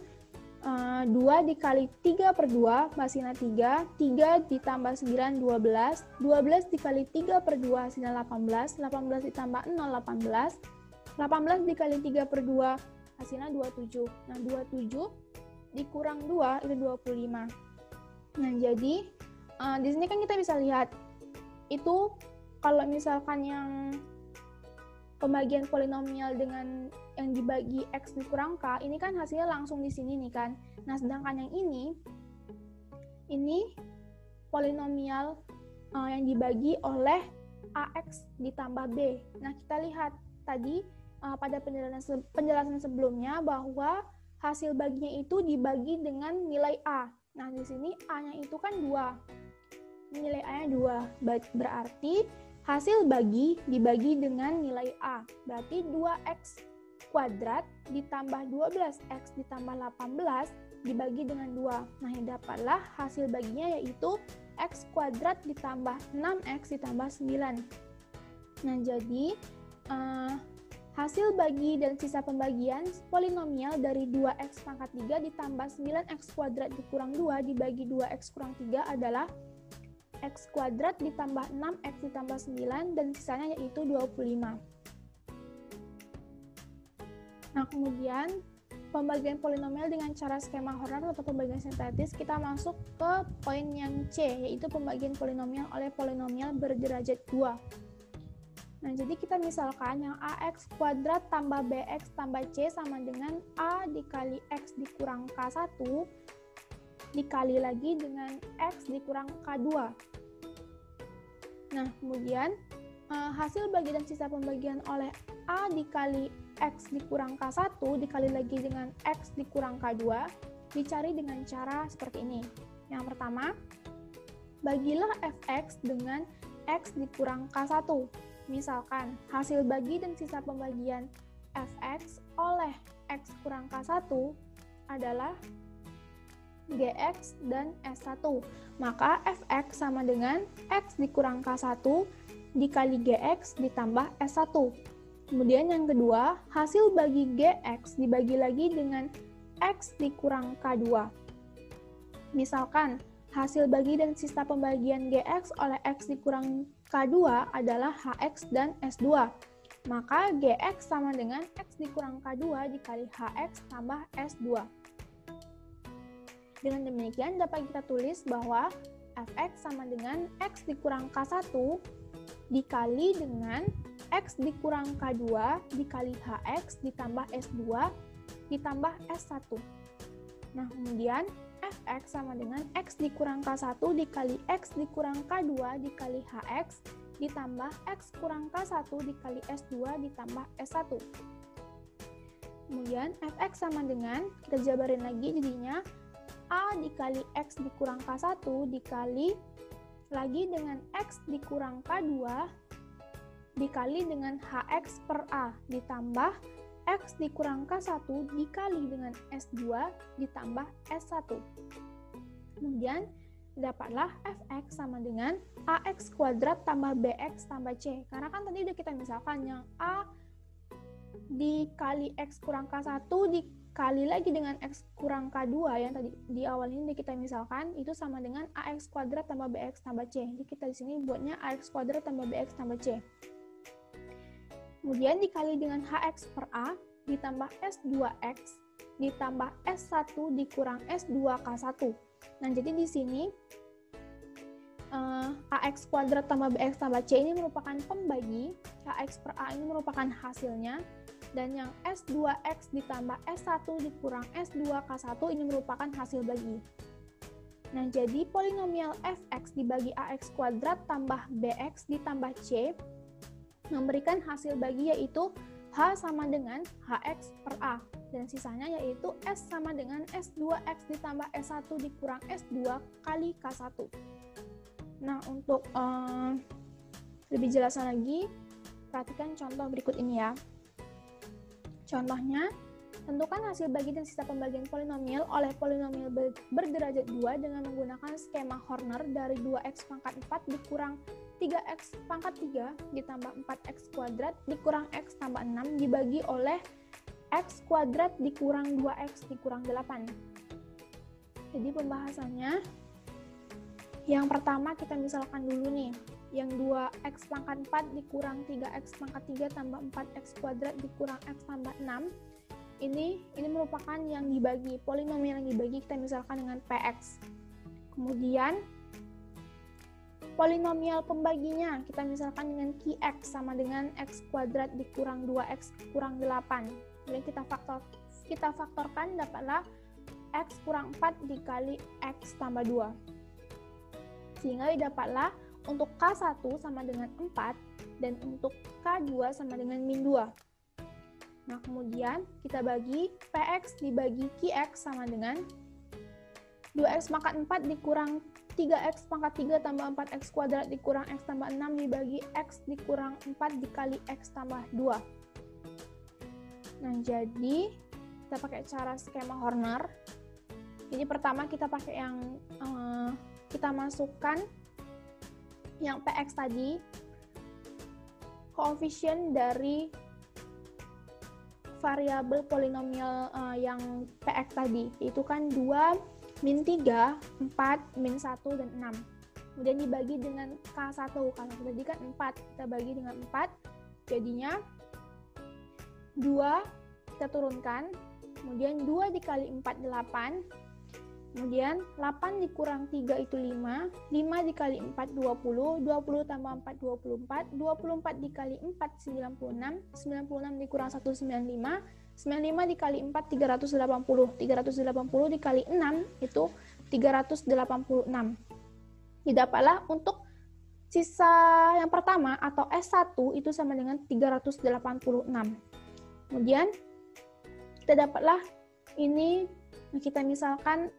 2 dikali 3 per 2, hasilnya 3, 3 ditambah 9, 12, 12 dikali 3 per 2, hasilnya 18, 18 ditambah 0, 18, 18 dikali 3 per 2, hasilnya 27. Nah, 27 dikurang 2, itu 25. Nah, jadi, di sini kan kita bisa lihat, itu kalau misalkan yang pembagian polinomial dengan yang dibagi X dikurang K, ini kan hasilnya langsung di sini nih kan. Nah, sedangkan yang ini polinomial yang dibagi oleh AX ditambah B. Nah, kita lihat tadi pada penjelasan sebelumnya bahwa hasil baginya itu dibagi dengan nilai A. Nah, di sini A-nya itu kan 2. nilai A-nya 2. Berarti hasil bagi dibagi dengan nilai A. Berarti 2x kuadrat ditambah 12x ditambah 18 dibagi dengan 2. Nah, yang dapatlah hasil baginya yaitu x kuadrat ditambah 6x ditambah 9. Nah, jadi hasil bagi dan sisa pembagian polinomial dari 2x pangkat 3 ditambah 9x kuadrat dikurang 2 dibagi 2x kurang 3 adalah x kuadrat ditambah 6x ditambah 9 dan sisanya yaitu 25. Nah, kemudian pembagian polinomial dengan cara skema Horner atau pembagian sintetis, kita masuk ke poin yang C, yaitu pembagian polinomial oleh polinomial berderajat 2. Nah, jadi kita misalkan yang ax kuadrat tambah bx tambah c sama dengan a dikali x dikurang k1 dikali lagi dengan x dikurang k2. Nah, kemudian hasil bagi dan sisa pembagian oleh a dikali x dikurang k1 dikali lagi dengan x dikurang k2 dicari dengan cara seperti ini. Yang pertama, bagilah fx dengan x dikurang k1. Misalkan, hasil bagi dan sisa pembagian fx oleh x kurang k1 adalah gx dan s1. Maka fx sama dengan x dikurang k1 dikali gx ditambah s1. Kemudian yang kedua, hasil bagi gx dibagi lagi dengan x dikurang k2. Misalkan, hasil bagi dan sisa pembagian gx oleh x dikurang k2 adalah hx dan s2. Maka gx sama dengan x dikurang k2 dikali hx tambah s2. Dengan demikian dapat kita tulis bahwa fx sama dengan x dikurang k1 dikali dengan x dikurang k2 dikali hx ditambah s2 ditambah s1. Nah, kemudian fx sama dengan x dikurang k1 dikali x dikurang k2 dikali hx ditambah x kurang k1 dikali s2 ditambah s1. Kemudian fx sama dengan, kita jabarin lagi jadinya a dikali x dikurang k1 dikali lagi dengan x dikurang k2 dikali dengan hx per a ditambah x dikurang k1 dikali dengan s2 ditambah s1. Kemudian dapatlah fx sama dengan ax kuadrat tambah bx tambah c. Karena kan tadi udah kita misalkan yang a dikali x kurang k1 dikali lagi dengan x kurang k2 yang tadi di awal ini kita misalkan itu sama dengan ax kuadrat tambah bx tambah c. Jadi kita di sini buatnya ax kuadrat tambah bx tambah c. Kemudian dikali dengan hx per a ditambah s2x ditambah s1 dikurang s2k1. Nah, jadi di sini ax kuadrat tambah bx tambah c ini merupakan pembagi, hx per a ini merupakan hasilnya, dan yang s2x ditambah s1 dikurang s2k1 ini merupakan hasil bagi. Nah, jadi polinomial fx dibagi ax kuadrat tambah bx ditambah c memberikan hasil bagi yaitu h sama dengan hx per a dan sisanya yaitu s sama dengan s2x ditambah s1 dikurang s2 kali k1. Nah, untuk lebih jelasnya lagi, perhatikan contoh berikut ini ya. Contohnya, tentukan hasil bagi dan sisa pembagian polinomial oleh polinomial berderajat 2 dengan menggunakan skema Horner dari 2x pangkat 4 dikurang 3x pangkat 3 ditambah 4x kuadrat dikurang x tambah 6 dibagi oleh x kuadrat dikurang 2x dikurang 8. Jadi pembahasannya, yang pertama kita misalkan dulu nih, yang 2x pangkat 4 dikurang 3x pangkat 3 tambah 4x kuadrat dikurang x tambah 6. Ini merupakan yang dibagi, polinomial yang dibagi kita misalkan dengan px. Kemudian polinomial pembaginya kita misalkan dengan qx sama dengan x kuadrat dikurang 2x kurang 8. Kemudian kita faktorkan dapatlah x kurang 4 dikali x tambah 2. Sehingga didapatlah untuk k1 sama dengan 4 dan untuk k2 sama dengan min 2. Nah, kemudian kita bagi px dibagi qx sama dengan 2x pangkat 4 dikurang 3x pangkat 3 tambah 4x kuadrat dikurang x tambah 6 dibagi x dikurang 4 dikali x tambah 2. Nah, jadi kita pakai cara skema Horner. Jadi pertama kita pakai yang kita masukkan yang px tadi, koefisien dari variabel polinomial yang px tadi, itu kan 2, min 3, 4, min 1, dan 6. Kemudian dibagi dengan K1. K1 tadi kan 4, kita bagi dengan 4, jadinya 2, kita turunkan, kemudian 2 dikali 4, 8, kemudian 8 dikurang 3 itu 5, 5 dikali 4, 20, 20 tambah 4, 24, 24 dikali 4, 96, 96 dikurang 1, 95, 95 dikali 4, 380. 380 dikali 6, itu 386. Didapatlah untuk sisa yang pertama, atau S1, itu sama dengan 386. Kemudian, kita dapatlah ini, kita misalkan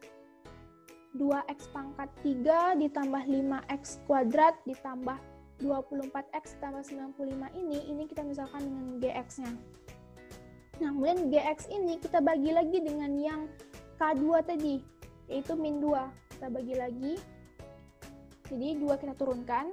2x pangkat 3 ditambah 5x kuadrat ditambah 24x ditambah 95 ini kita misalkan dengan gx-nya. Nah, kemudian gx ini kita bagi lagi dengan yang K2 tadi, yaitu min 2. Kita bagi lagi, jadi 2 kita turunkan,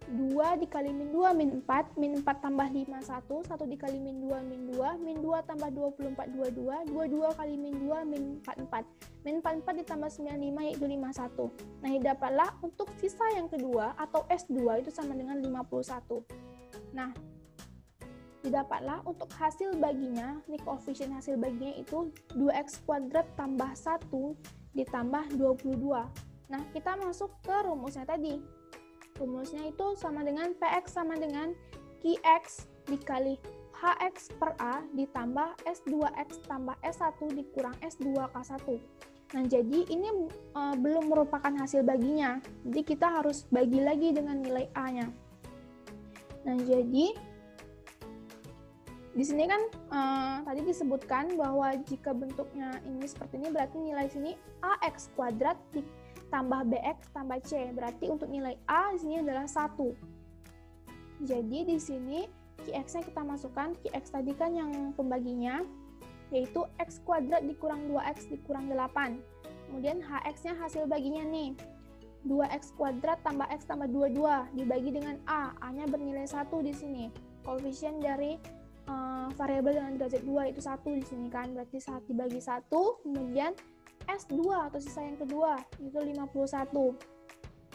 2 dikali min 2, min 4, min 4 tambah 5, 1, 1 dikali min 2, min 2, min 2 tambah 24, 22, 22 kali min 2, min 4, 4. Min 4, 4 ditambah 95, yaitu 51. Nah, didapatlah untuk sisa yang kedua, atau S2, itu sama dengan 51. Nah, didapatlah untuk hasil baginya, ini koefisien hasil baginya itu 2x kuadrat tambah 1 ditambah 22. Nah, kita masuk ke rumusnya tadi. Rumusnya itu sama dengan Px sama dengan Qx dikali Hx per A ditambah S2x tambah S1 dikurang S2K1. Nah, jadi ini belum merupakan hasil baginya. Jadi kita harus bagi lagi dengan nilai A-nya. Nah, jadi di sini kan tadi disebutkan bahwa jika bentuknya ini seperti ini, berarti nilai sini AX kuadrat ditambah BX tambah C. Berarti untuk nilai A di sini adalah 1. Jadi di sini Qx-nya kita masukkan, Qx tadi kan yang pembaginya, yaitu X kuadrat dikurang 2X dikurang 8. Kemudian Hx-nya hasil baginya nih, 2X kuadrat tambah X tambah 22 dibagi dengan A. A-nya bernilai 1 di sini. Koefisien dari variabel dengan derajat 2 itu 1 di sini kan, berarti 1 dibagi 1, kemudian S2 atau sisa yang kedua itu 51.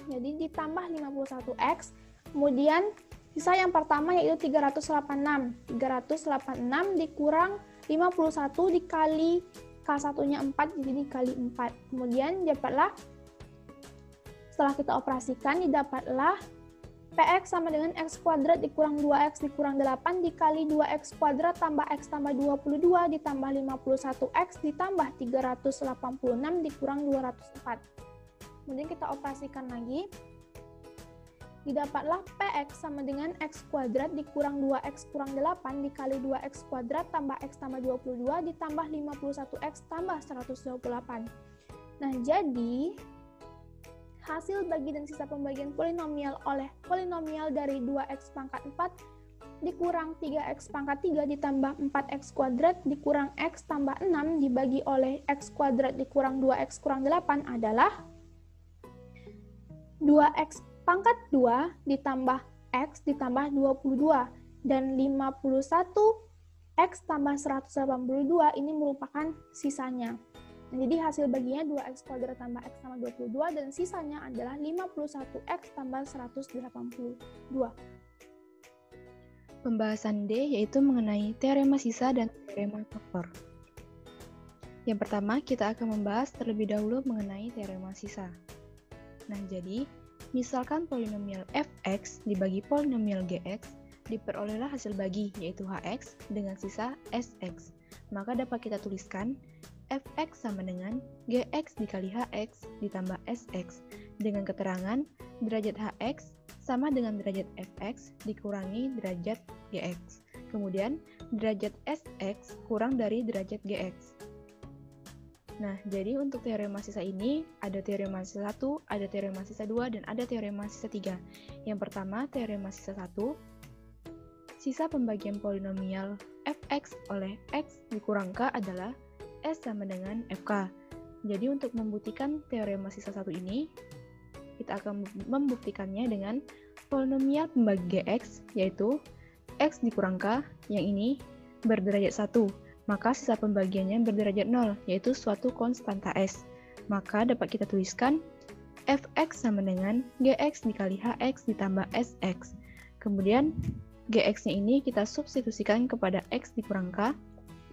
Jadi ditambah 51X, kemudian sisa yang pertama yaitu 386. 386 dikurang 51 dikali K1-nya 4, jadi dikali 4. Kemudian dapatlah, setelah kita operasikan, didapatlah Px sama dengan x kuadrat dikurang 2x dikurang 8 dikali 2x kuadrat tambah x tambah 22 ditambah 51x ditambah 386 dikurang 204. Kemudian kita operasikan lagi. Didapatlah Px sama dengan x kuadrat dikurang 2x kurang 8 dikali 2x kuadrat tambah x tambah 22 ditambah 51x tambah 128. Nah, jadi hasil bagi dan sisa pembagian polinomial oleh polinomial dari 2x pangkat 4 dikurang 3x pangkat 3 ditambah 4x kuadrat dikurang x tambah 6 dibagi oleh x kuadrat dikurang 2x kurang 8 adalah 2x pangkat 2 ditambah x ditambah 22 dan 51 x tambah 182 ini merupakan sisanya. Jadi hasil baginya 2x kuadrat tambah x tambah 22 dan sisanya adalah 51x tambah 182. Pembahasan D yaitu mengenai teorema sisa dan teorema faktor. Yang pertama, kita akan membahas terlebih dahulu mengenai teorema sisa. Nah, jadi, misalkan polinomial fx dibagi polinomial gx, diperolehlah hasil bagi yaitu hx dengan sisa sx. Maka dapat kita tuliskan fx sama dengan gx dikali hx ditambah sx dengan keterangan derajat hx sama dengan derajat fx dikurangi derajat gx. Kemudian derajat sx kurang dari derajat gx. Nah, jadi untuk teorema sisa ini, ada teorema sisa 1, ada teorema sisa 2, dan ada teorema sisa 3. Yang pertama, teorema sisa 1, sisa pembagian polinomial fx oleh x dikurang k adalah s sama dengan fk. Jadi untuk membuktikan teorema sisa 1 ini, kita akan membuktikannya dengan polinomial pembagi gx, yaitu x dikurang k, yang ini berderajat 1. Maka sisa pembagiannya berderajat 0, yaitu suatu konstanta S. Maka dapat kita tuliskan fx sama dengan gx dikali hx ditambah sx. Kemudian gx-nya ini kita substitusikan kepada x dikurang k,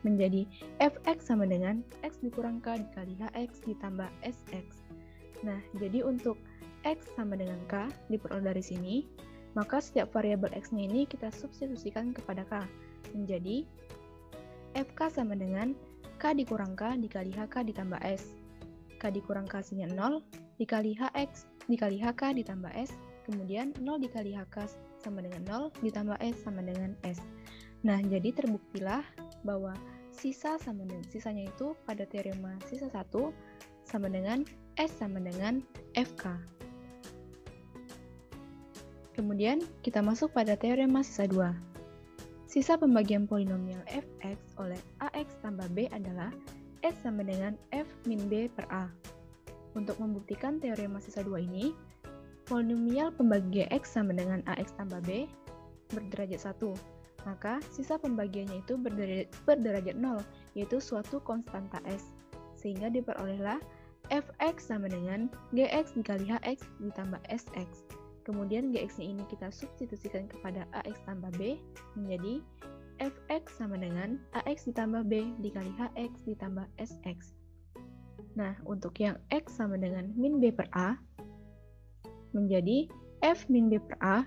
menjadi fx sama dengan x dikurang k dikali hx ditambah sx. Nah, jadi untuk x sama dengan k diperoleh dari sini, maka setiap variabel x-nya ini kita substitusikan kepada k, menjadi fk sama dengan k dikurang k dikali hk ditambah s. K dikurang k hasilnya 0, dikali hx dikali hk ditambah s, kemudian 0 dikali hk sama dengan 0, ditambah s sama dengan s. Nah, jadi terbuktilah bahwa sisanya itu pada teorema sisa 1 sama dengan s sama dengan fk. Kemudian kita masuk pada teorema sisa 2. Sisa pembagian polinomial fx oleh ax tambah b adalah s sama dengan f min b per a. Untuk membuktikan teorema sisa 2 ini, polinomial pembagi x sama dengan ax tambah b berderajat 1. Maka sisa pembagiannya itu berderajat 0, yaitu suatu konstanta s. Sehingga diperolehlah fx sama dengan gx dikali hx ditambah sx. Kemudian gx-nya ini kita substitusikan kepada ax tambah b, menjadi fx sama dengan ax ditambah b dikali hx ditambah sx. Nah, untuk yang x sama dengan min b per a, menjadi f min b per a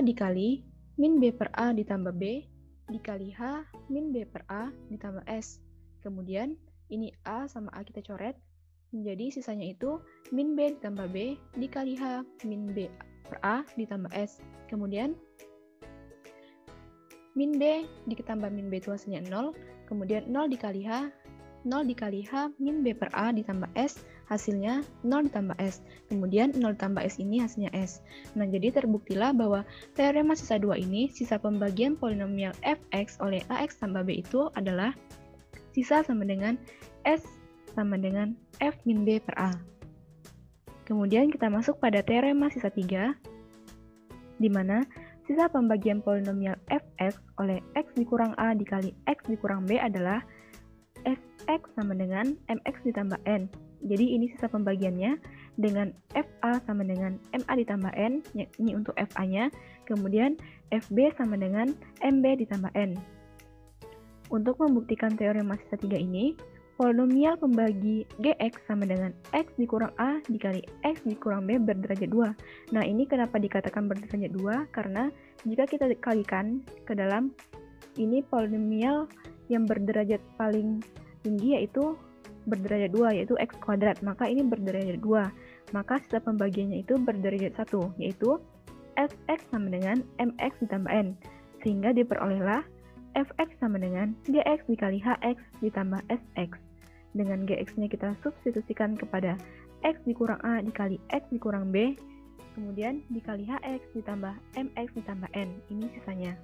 dikali min b per a ditambah b dikali h min b per a ditambah s. Kemudian ini a sama a kita coret, menjadi sisanya itu min b ditambah b dikali h min b per a ditambah s. Kemudian min b ditambah min b itu hasilnya 0, kemudian 0 dikali h min b per a ditambah s, hasilnya 0 ditambah s. Kemudian 0 ditambah s ini hasilnya s. Nah, jadi terbuktilah bahwa teorema sisa 2 ini, sisa pembagian polinomial fx oleh ax tambah b itu adalah sisa sama dengan s sama dengan f min b per a. Kemudian kita masuk pada teorema sisa 3, di mana sisa pembagian polinomial fx oleh x dikurang a dikali x dikurang b adalah sx sama dengan mx ditambah n. Jadi ini sisa pembagiannya dengan fa sama dengan ma ditambah n, ini untuk fa-nya, kemudian fb sama dengan mb ditambah n. Untuk membuktikan teorema sisa 3 ini, polinomial pembagi gx sama dengan x dikurang a dikali x dikurang b berderajat 2. Nah, ini kenapa dikatakan berderajat 2? Karena jika kita kalikan ke dalam ini polinomial yang berderajat paling tinggi yaitu berderajat 2, yaitu x kuadrat, maka ini berderajat 2. Maka sisa pembagiannya itu berderajat 1, yaitu fx sama dengan mx ditambah n. Sehingga diperolehlah fx sama dengan gx dikali hx ditambah sx. Dengan gx-nya kita substitusikan kepada x dikurang a dikali x dikurang b, kemudian dikali hx ditambah mx ditambah n. Ini sisanya.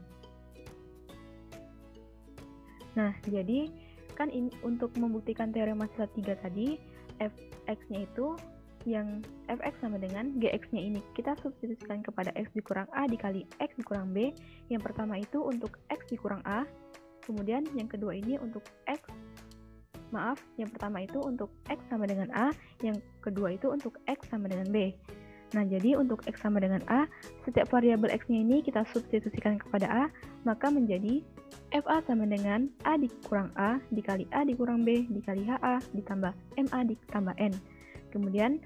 Nah, jadi kan ini untuk membuktikan teorema sisa 3 tadi, fx-nya itu yang fx sama dengan gx-nya ini kita substitusikan kepada x dikurang a dikali x dikurang b. Yang pertama itu untuk x dikurang a, kemudian yang kedua ini untuk yang pertama itu untuk x sama dengan a, yang kedua itu untuk x sama dengan b. Nah, jadi untuk x sama dengan a, setiap variabel x-nya ini kita substitusikan kepada a, maka menjadi fa sama dengan a dikurang a dikali a dikurang b dikali ha ditambah ma ditambah n. Kemudian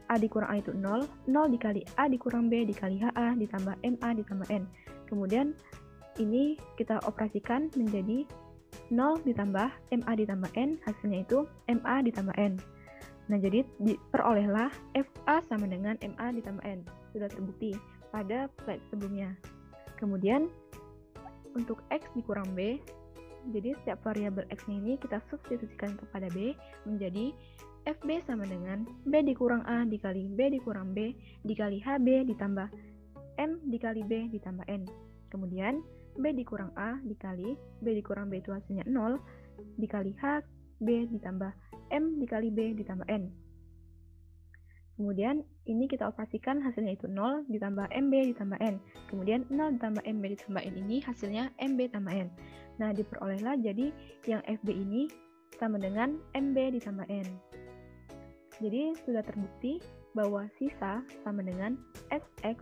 a dikurang a itu 0, 0 dikali a dikurang b dikali ha ditambah ma ditambah n. Kemudian ini kita operasikan menjadi 0 ditambah ma ditambah n, hasilnya itu ma ditambah n. Nah, jadi diperolehlah fa sama dengan ma ditambah n. Sudah terbukti pada slide sebelumnya. Kemudian untuk x dikurang b, jadi setiap variabel x-nya ini kita substitusikan kepada b menjadi fb sama dengan b dikurang a dikali b dikurang b dikali hb ditambah m dikali b ditambah n. Kemudian b dikurang a dikali b dikurang b itu hasilnya 0 dikali hb ditambah m dikali b ditambah n. Kemudian ini kita operasikan hasilnya itu 0 ditambah mb ditambah n. Kemudian 0 ditambah mb ditambah n ini hasilnya mb tambah n. Nah, diperolehlah jadi yang fb ini sama dengan mb ditambah n. Jadi sudah terbukti bahwa sisa sama dengan sx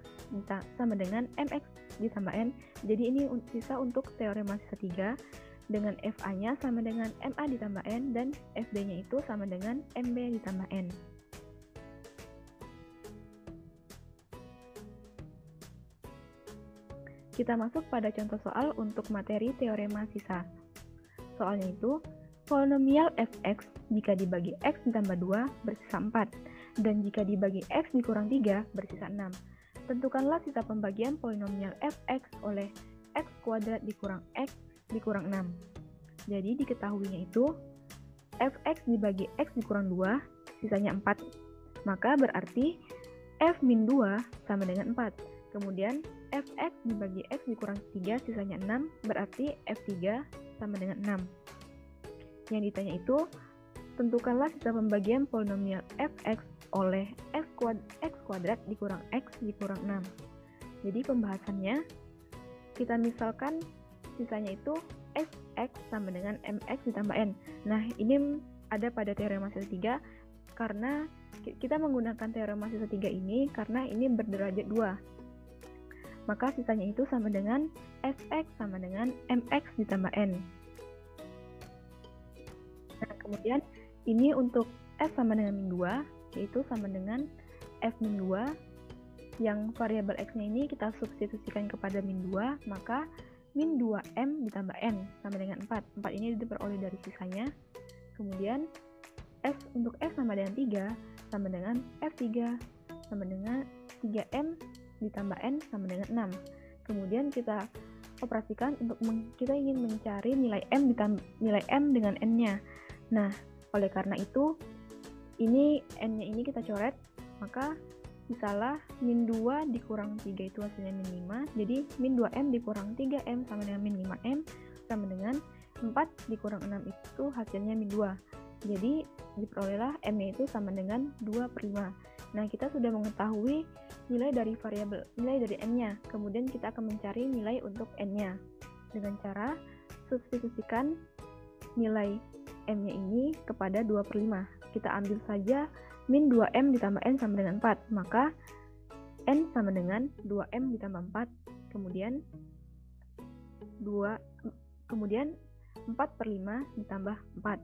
sama dengan mx ditambah n. Jadi ini sisa untuk teorema sisa 3 dengan fa-nya sama dengan ma ditambah n dan fb-nya itu sama dengan mb ditambah n. Kita masuk pada contoh soal untuk materi teorema sisa. Soalnya itu, polinomial fx jika dibagi x ditambah 2 bersisa 4, dan jika dibagi x dikurang 3 bersisa 6. Tentukanlah sisa pembagian polinomial fx oleh x kuadrat dikurang x dikurang 6. Jadi diketahuinya itu, fx dibagi x dikurang 2, sisanya 4. Maka berarti f min 2 sama dengan 4. Kemudian fx dibagi x dikurang 3 sisanya 6, berarti f3 sama dengan 6. Yang ditanya itu, tentukanlah sisa pembagian polinomial fx oleh x kuadrat dikurang x dikurang 6. Jadi pembahasannya, kita misalkan sisanya itu sx sama dengan mx ditambah n. Nah, ini ada pada teorema sisa 3, karena kita menggunakan teorema sisa 3 ini karena ini berderajat 2. Maka sisanya itu sama dengan fx sama dengan mx ditambah n. Nah, kemudian ini untuk f sama dengan min 2, yaitu sama dengan f min 2, yang variabel x-nya ini kita substitusikan kepada min 2, maka min 2m ditambah n sama dengan 4. 4 ini diperoleh dari sisanya. Kemudian untuk f sama dengan 3, sama dengan f3 sama dengan 3m ditambah n sama dengan 6. Kemudian kita operasikan untuk kita ingin mencari nilai m dengan n-nya. Nah, oleh karena itu ini n-nya ini kita coret, maka sisalah min 2 dikurang 3 itu hasilnya min 5. Jadi min 2m dikurang 3m sama dengan min 5m sama dengan 4 dikurang 6 itu hasilnya min 2. Jadi diperolehlah m-nya itu sama dengan 2/5. Nah, kita sudah mengetahui nilai dari n-nya. Kemudian kita akan mencari nilai untuk n-nya dengan cara substitusikan nilai m-nya ini kepada 2/5. Kita ambil saja min 2m ditambah n sama dengan 4. Maka n sama dengan 2m ditambah 4. Kemudian 4/5 ditambah 4.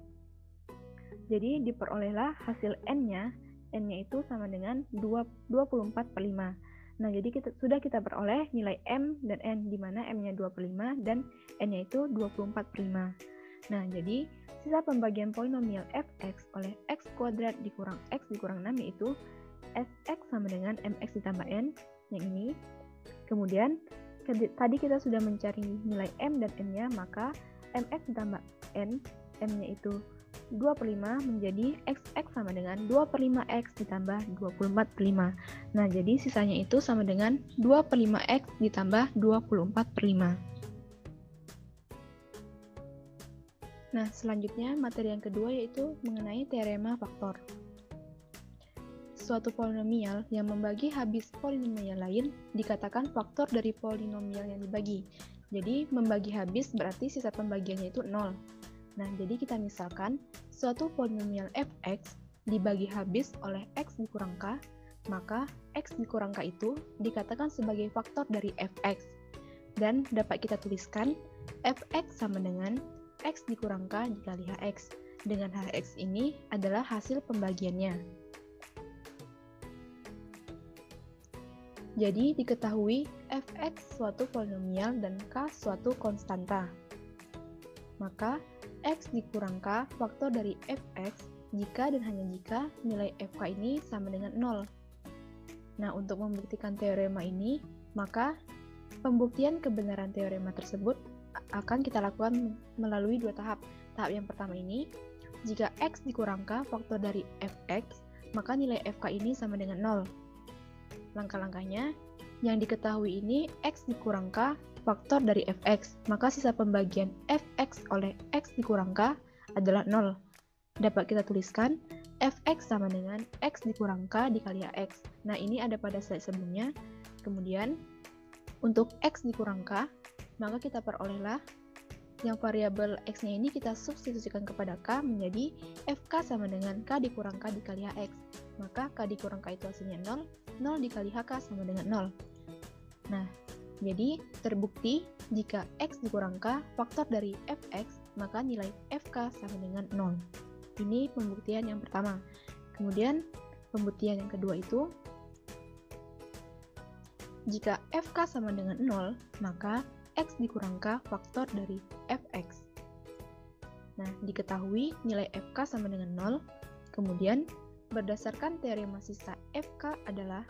Jadi diperolehlah hasil n-nya itu sama dengan 24/5. Nah, jadi sudah kita peroleh nilai m dan n, di mana m-nya 25 dan n-nya itu 24/5. Nah, jadi sisa pembagian polinomial fx oleh x kuadrat dikurang x dikurang 6 yaitu fx sama dengan mx ditambah n, yang ini. Kemudian, tadi kita sudah mencari nilai m dan n-nya, maka mx ditambah n, m-nya itu 2/5 menjadi xx sama dengan 2/5x ditambah 24/5. Nah, jadi sisanya itu sama dengan 2/5x ditambah 24/5. Nah, selanjutnya materi yang kedua yaitu mengenai teorema faktor. Suatu polinomial yang membagi habis polinomial lain dikatakan faktor dari polinomial yang dibagi. Jadi, membagi habis berarti sisa pembagiannya itu 0. Nah, jadi kita misalkan suatu polinomial fx dibagi habis oleh x dikurang k, maka x dikurang k itu dikatakan sebagai faktor dari fx. Dan dapat kita tuliskan fx sama dengan x dikurang k dikali hx. Dengan hx ini adalah hasil pembagiannya. Jadi diketahui fx suatu polinomial dan k suatu konstanta. Maka x dikurang k faktor dari fx jika dan hanya jika nilai fk ini sama dengan 0. Nah, untuk membuktikan teorema ini, maka pembuktian kebenaran teorema tersebut akan kita lakukan melalui dua tahap. Tahap yang pertama ini, jika X dikurang K faktor dari Fx, maka nilai Fk ini sama dengan 0. Langkah-langkahnya, yang diketahui ini X dikurang K faktor dari Fx, maka sisa pembagian Fx oleh X dikurang K adalah 0. Dapat kita tuliskan Fx sama dengan X dikurang K dikali X. Nah, ini ada pada slide sebelumnya. Kemudian, untuk X dikurang K, maka kita perolehlah yang variabel X-nya ini kita substitusikan kepada K menjadi Fk sama dengan K dikurang K dikali X. Maka K dikurang K itu hasilnya 0, 0 dikali Hk sama dengan 0. Nah, jadi terbukti jika X dikurang K faktor dari Fx, maka nilai Fk sama dengan 0. Ini pembuktian yang pertama. Kemudian, pembuktian yang kedua itu, jika Fk sama dengan 0, maka X dikurang K faktor dari Fx. Nah, diketahui nilai Fk sama dengan 0, kemudian berdasarkan teorema sisa Fk adalah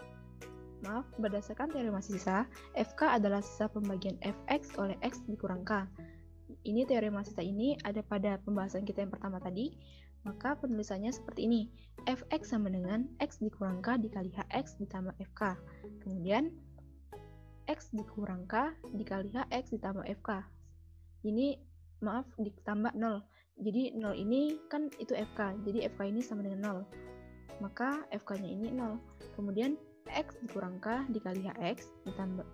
sisa pembagian Fx oleh X dikurang K. Ini teorema sisa ini ada pada pembahasan kita yang pertama tadi, maka penulisannya seperti ini. Fx sama dengan X dikurang K dikali Hx ditambah Fk. Kemudian, X dikurang K dikali Hx ditambah Fk. Ini, ditambah 0. Jadi 0 ini kan itu Fk, jadi Fk ini sama dengan 0. Maka Fk-nya ini 0. Kemudian, X dikurang K dikali Hx ditambah,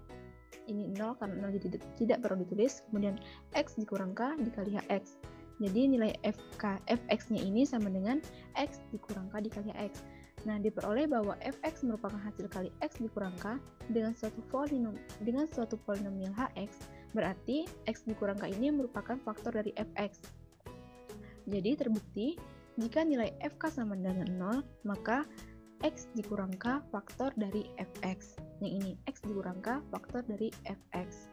ini 0 karena 0 jadi tidak perlu ditulis. Kemudian, X dikurang K dikali Hx. Jadi nilai Fx-nya ini sama dengan X dikurang K dikali X. Nah, diperoleh bahwa Fx merupakan hasil kali X dikurang K dengan suatu polinomial Hx, berarti X dikurang K ini merupakan faktor dari Fx. Jadi terbukti, jika nilai Fk sama dengan 0, maka X dikurang K faktor dari Fx. Yang ini, X dikurang K faktor dari Fx.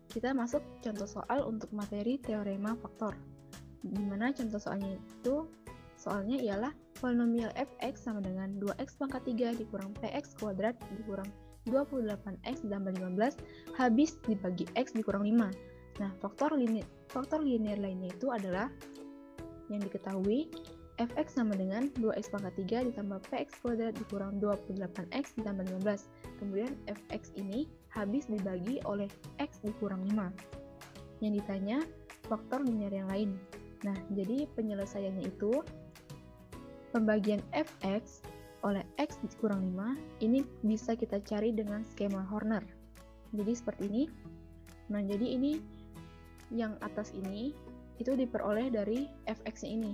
Kita masuk contoh soal untuk materi teorema faktor. Di mana contoh soalnya ialah polinomial Fx sama dengan 2x pangkat 3 dikurang px kuadrat dikurang 28x ditambah 15 habis dibagi x dikurang 5. Nah, faktor linear lainnya itu adalah yang diketahui Fx sama dengan 2x pangkat 3 ditambah px kuadrat dikurang 28x ditambah 15. Kemudian Fx ini habis dibagi oleh x dikurang 5. Yang ditanya faktor linear yang lain. Nah, jadi penyelesaiannya itu pembagian Fx oleh x dikurang 5 ini bisa kita cari dengan skema Horner. Jadi seperti ini. Nah, jadi ini yang atas ini itu diperoleh dari Fx-nya ini.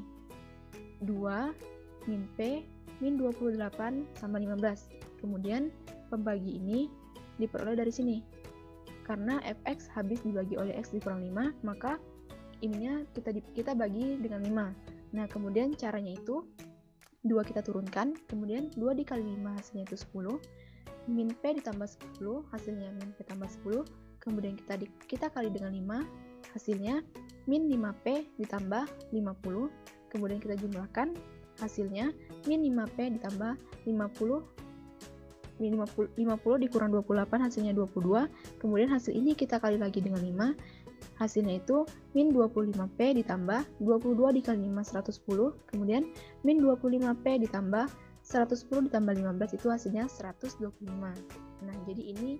2 min P min 28 sama 15. Kemudian pembagi ini diperoleh dari sini. Karena Fx habis dibagi oleh x dikurang 5, maka ininya kita bagi dengan 5. Nah, kemudian caranya itu 2 kita turunkan, kemudian 2 dikali 5 hasilnya itu 10, min P ditambah 10, hasilnya min P tambah 10, kemudian kita kali dengan 5, hasilnya min 5P ditambah 50, kemudian kita jumlahkan, hasilnya min 5P ditambah 50 dikurang 28 hasilnya 22, kemudian hasil ini kita kali lagi dengan 5, hasilnya itu min 25P ditambah 22 dikali 5 110, kemudian min 25P ditambah 110 ditambah 15 itu hasilnya 125. Nah, jadi ini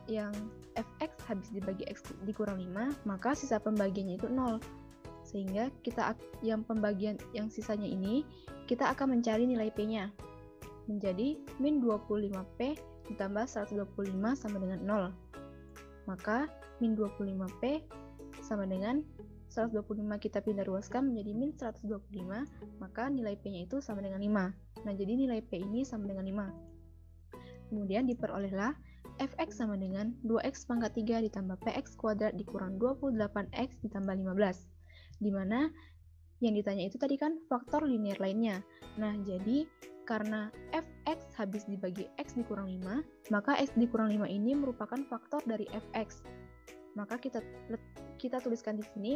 yang Fx habis dibagi x dikurang 5, maka sisa pembagiannya itu 0. Sehingga yang pembagian yang sisanya ini kita akan mencari nilai P-nya. Menjadi min 25P ditambah 125 sama dengan 0. Maka min 25P sama dengan 125 kita pindah ruaskan menjadi min 125, maka nilai P-nya itu sama dengan 5. Nah, jadi nilai P ini sama dengan 5. Kemudian diperolehlah Fx sama dengan 2x pangkat 3 ditambah px kuadrat dikurang 28x ditambah 15. Di mana yang ditanya itu tadi kan faktor linear lainnya. Nah, jadi karena Fx habis dibagi x dikurang 5, maka x dikurang 5 ini merupakan faktor dari Fx. Maka kita tuliskan di sini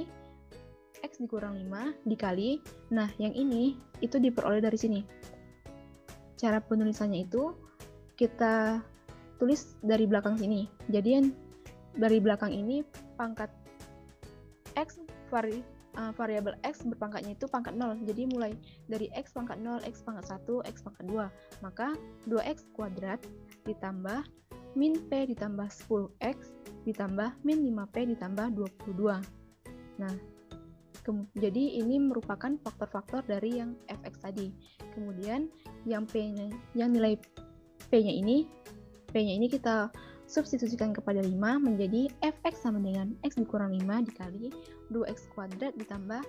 x dikurang 5 dikali, nah yang ini itu diperoleh dari sini. Cara penulisannya itu kita tulis dari belakang sini. Jadi dari belakang ini pangkat X variabel X berpangkatnya itu pangkat 0. Jadi mulai dari X pangkat 0, X pangkat 1, X pangkat 2. Maka 2X kuadrat ditambah min P ditambah 10X ditambah min 5P ditambah 22. Nah, jadi ini merupakan faktor-faktor dari yang fx tadi. Kemudian yang P-nya, yang nilai P-nya ini kita substitusikan kepada 5 menjadi fx sama dengan x dikurang 5 dikali 2x kuadrat ditambah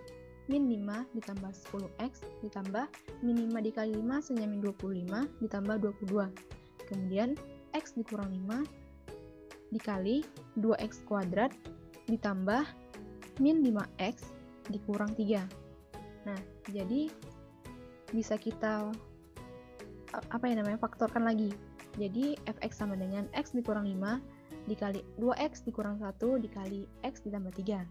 min 5 ditambah 10x ditambah min 5 dikali 5 sama min 25 ditambah 22. Kemudian x dikurang 5 dikali 2x kuadrat ditambah min 5x dikurang 3. Nah, jadi bisa kita faktorkan lagi. Jadi fx sama dengan x dikurang 5 dikali 2x dikurang 1 dikali x ditambah 3.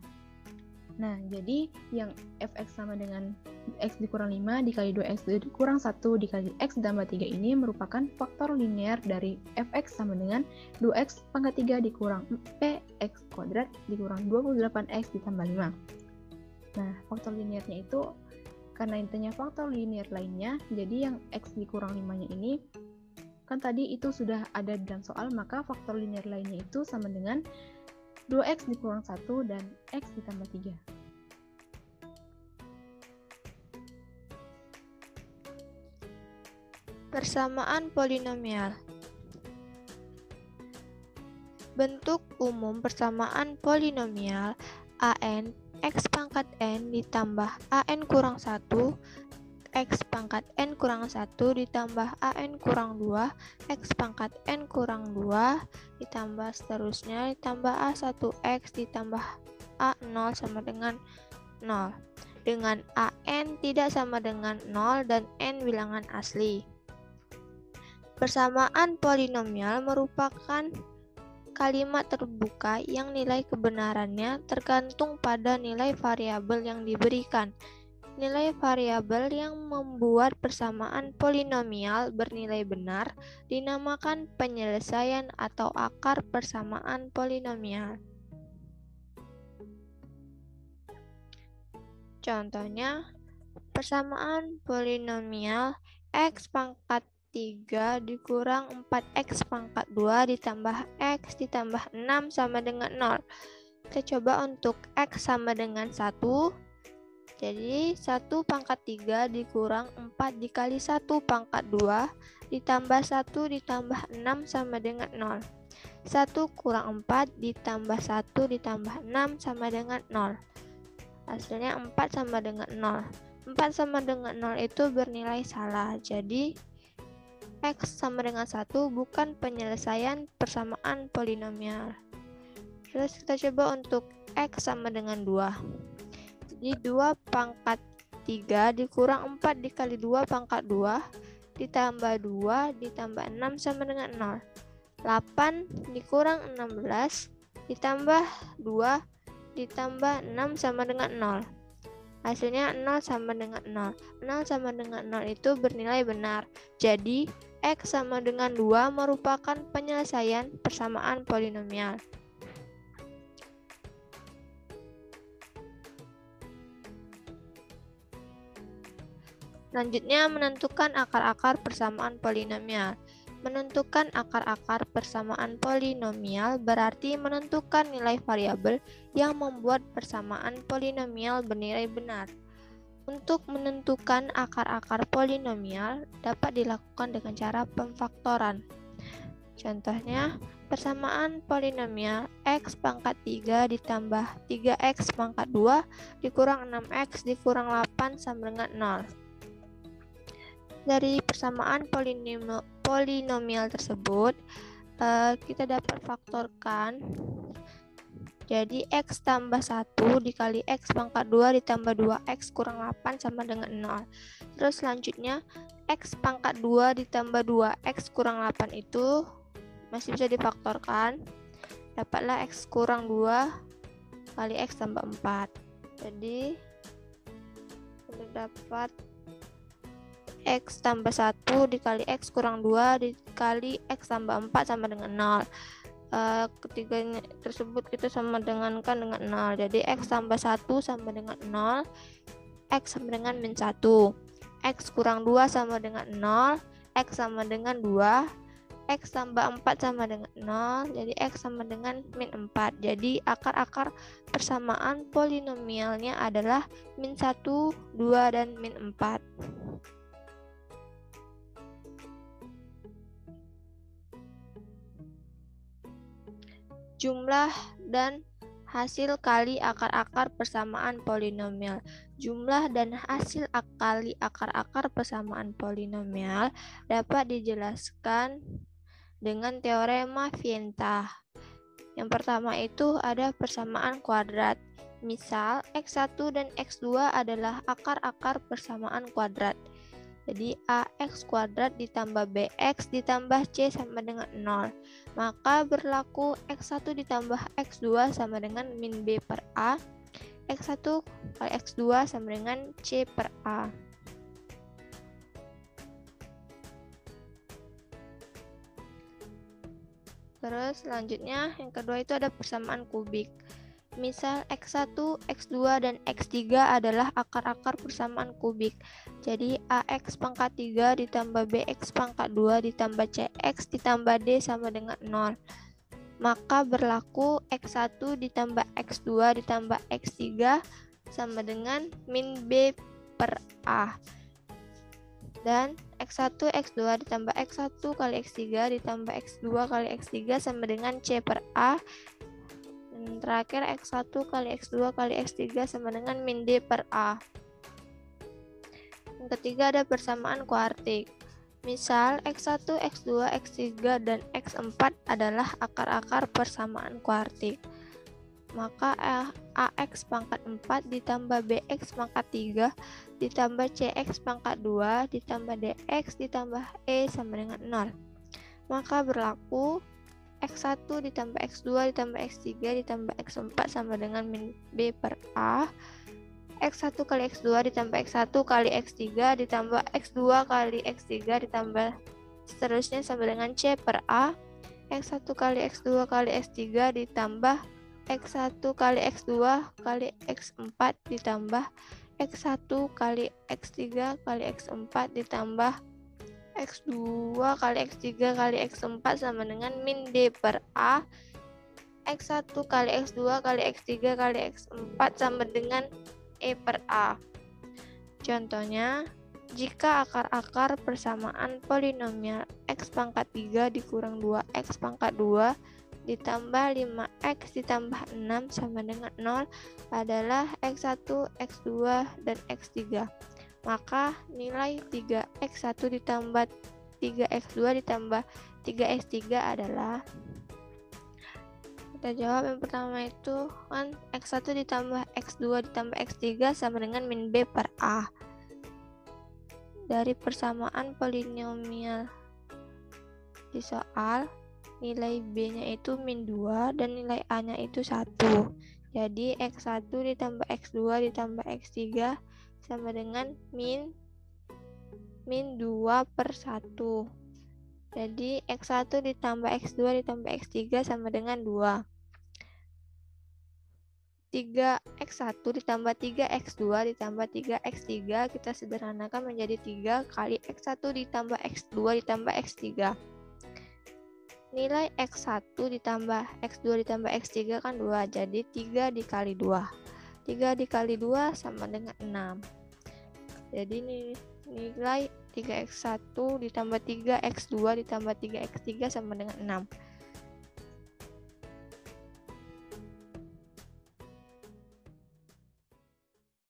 Nah, jadi yang fx sama dengan x dikurang 5 dikali 2x dikurang 1 dikali x ditambah 3 ini merupakan faktor linear dari fx sama dengan 2x pangkat 3 dikurang px kuadrat dikurang 28x ditambah 5. Nah, faktor linearnya itu karena intinya faktor linear lainnya, jadi yang x dikurang 5-nya ini kan tadi itu sudah ada dalam soal, maka faktor linear lainnya itu sama dengan 2x dikurang 1 dan x ditambah 3. Persamaan polinomial. Bentuk umum persamaan polinomial an x pangkat n ditambah an kurang 1 x pangkat n kurang 1 ditambah an kurang 2 x pangkat n kurang 2 ditambah seterusnya ditambah a1x ditambah a0 sama dengan 0 dengan an tidak sama dengan 0 dan n bilangan asli. Persamaan polinomial merupakan kalimat terbuka yang nilai kebenarannya tergantung pada nilai variabel yang diberikan. Nilai variabel yang membuat persamaan polinomial bernilai benar dinamakan penyelesaian atau akar persamaan polinomial. Contohnya, persamaan polinomial x pangkat 3 dikurang 4x pangkat 2 ditambah x ditambah 6 sama dengan 0. Kita coba untuk x sama dengan 1. Jadi 1 pangkat 3 dikurang 4 dikali 1 pangkat 2 ditambah 1 ditambah 6 sama dengan 0. 1 kurang 4 ditambah 1 ditambah 6 sama dengan 0. Hasilnya 4 sama dengan 0. 4 sama dengan 0 itu bernilai salah. Jadi x sama dengan 1 bukan penyelesaian persamaan polinomial. Terus kita coba untuk x sama dengan 2. Jadi 2 pangkat 3 dikurang 4 dikali 2 pangkat 2 ditambah 2 ditambah 6 sama dengan 0. 8 dikurang 16 ditambah 2 ditambah 6 sama dengan 0. Hasilnya 0 sama dengan 0. 0 sama dengan 0 itu bernilai benar. Jadi x sama dengan 2 merupakan penyelesaian persamaan polinomial. Selanjutnya, menentukan akar-akar persamaan polinomial. Menentukan akar-akar persamaan polinomial berarti menentukan nilai variabel yang membuat persamaan polinomial bernilai benar. Untuk menentukan akar-akar polinomial dapat dilakukan dengan cara pemfaktoran. Contohnya, persamaan polinomial x pangkat 3 ditambah 3x pangkat 2 dikurang 6x dikurang 8 sama dengan 0. Dari persamaan polinomial tersebut, kita dapat faktorkan. Jadi x tambah 1 dikali x pangkat 2 ditambah 2x kurang 8 sama dengan 0. Terus selanjutnya, x pangkat 2 ditambah 2x kurang 8 itu masih bisa difaktorkan. Dapatlah x kurang 2 kali x tambah 4. Jadi, kita dapat x tambah 1 dikali x kurang 2 dikali x tambah 4 sama dengan 0. ketiganya tersebut kita sama dengankan dengan 0. Jadi X tambah 1 sama dengan 0, X sama dengan min 1. X kurang 2 sama dengan 0, X sama dengan 2, X tambah 4 sama dengan 0, jadi X sama dengan min 4. Jadi akar-akar persamaan polinomialnya adalah min 1, 2, dan min 4. Jumlah dan hasil kali akar-akar persamaan polinomial. Jumlah dan hasil kali akar-akar persamaan polinomial dapat dijelaskan dengan teorema Vientah. Yang pertama itu ada persamaan kuadrat. Misal, X1 dan X2 adalah akar-akar persamaan kuadrat. Jadi AX kuadrat ditambah BX ditambah C sama dengan 0. Maka berlaku X1 ditambah X2 sama dengan min B per A. X1 kali X2 sama dengan C per A. Terus selanjutnya yang kedua itu ada persamaan kubik. Misal X1, X2, dan X3 adalah akar-akar persamaan kubik. Jadi AX pangkat 3 ditambah BX pangkat 2 ditambah CX ditambah D sama dengan 0. Maka berlaku X1 ditambah X2 ditambah X3 sama dengan min B per A. Dan X1, X2 ditambah X1 kali X3 ditambah X2 kali X3 sama dengan C per A. Dan terakhir X1 kali X2 kali X3 sama dengan min D per A. Yang ketiga ada persamaan kuartik. Misal X1, X2, X3, dan X4 adalah akar-akar persamaan kuartik. Maka AX pangkat 4 ditambah BX pangkat 3 ditambah CX pangkat 2 ditambah DX ditambah E sama dengan 0. Maka berlaku X1 ditambah X2 ditambah X3 ditambah X4 sama dengan min B per A. X1 kali X2 ditambah X1 kali X3 ditambah X2 kali X3 ditambah seterusnya sama dengan C per A. X1 kali X2 kali X3 ditambah X1 kali X2 kali X4 ditambah X1 kali X3 kali X4 ditambah X2 kali X3 kali X4 sama dengan min D per A. X1 kali X2 kali X3 kali X4 sama dengan E per A. Contohnya, jika akar-akar persamaan polinomial X pangkat 3 dikurang 2X pangkat 2 ditambah 5X ditambah 6 sama dengan 0 adalah X1, X2, dan X3. Maka nilai 3X1 ditambah 3X2 ditambah 3X3 adalah, kita jawab yang pertama itu kan X1 ditambah X2 ditambah X3 sama dengan min B per A. Dari persamaan polinomial di soal, nilai B-nya itu min 2 dan nilai A-nya itu 1. Jadi X1 ditambah X2 ditambah X3 sama dengan min 2 per 1. Jadi X1 ditambah X2 ditambah X3 sama dengan 2. 3X1 ditambah 3X2 ditambah 3X3 kita sederhanakan menjadi 3 kali X1 ditambah X2 ditambah X3. Nilai X1 ditambah X2 ditambah X3 kan 2, jadi 3 dikali 2. 3 dikali 2 sama dengan 6. Jadi nilai 3X1 ditambah 3X2 ditambah 3X3 sama dengan 6.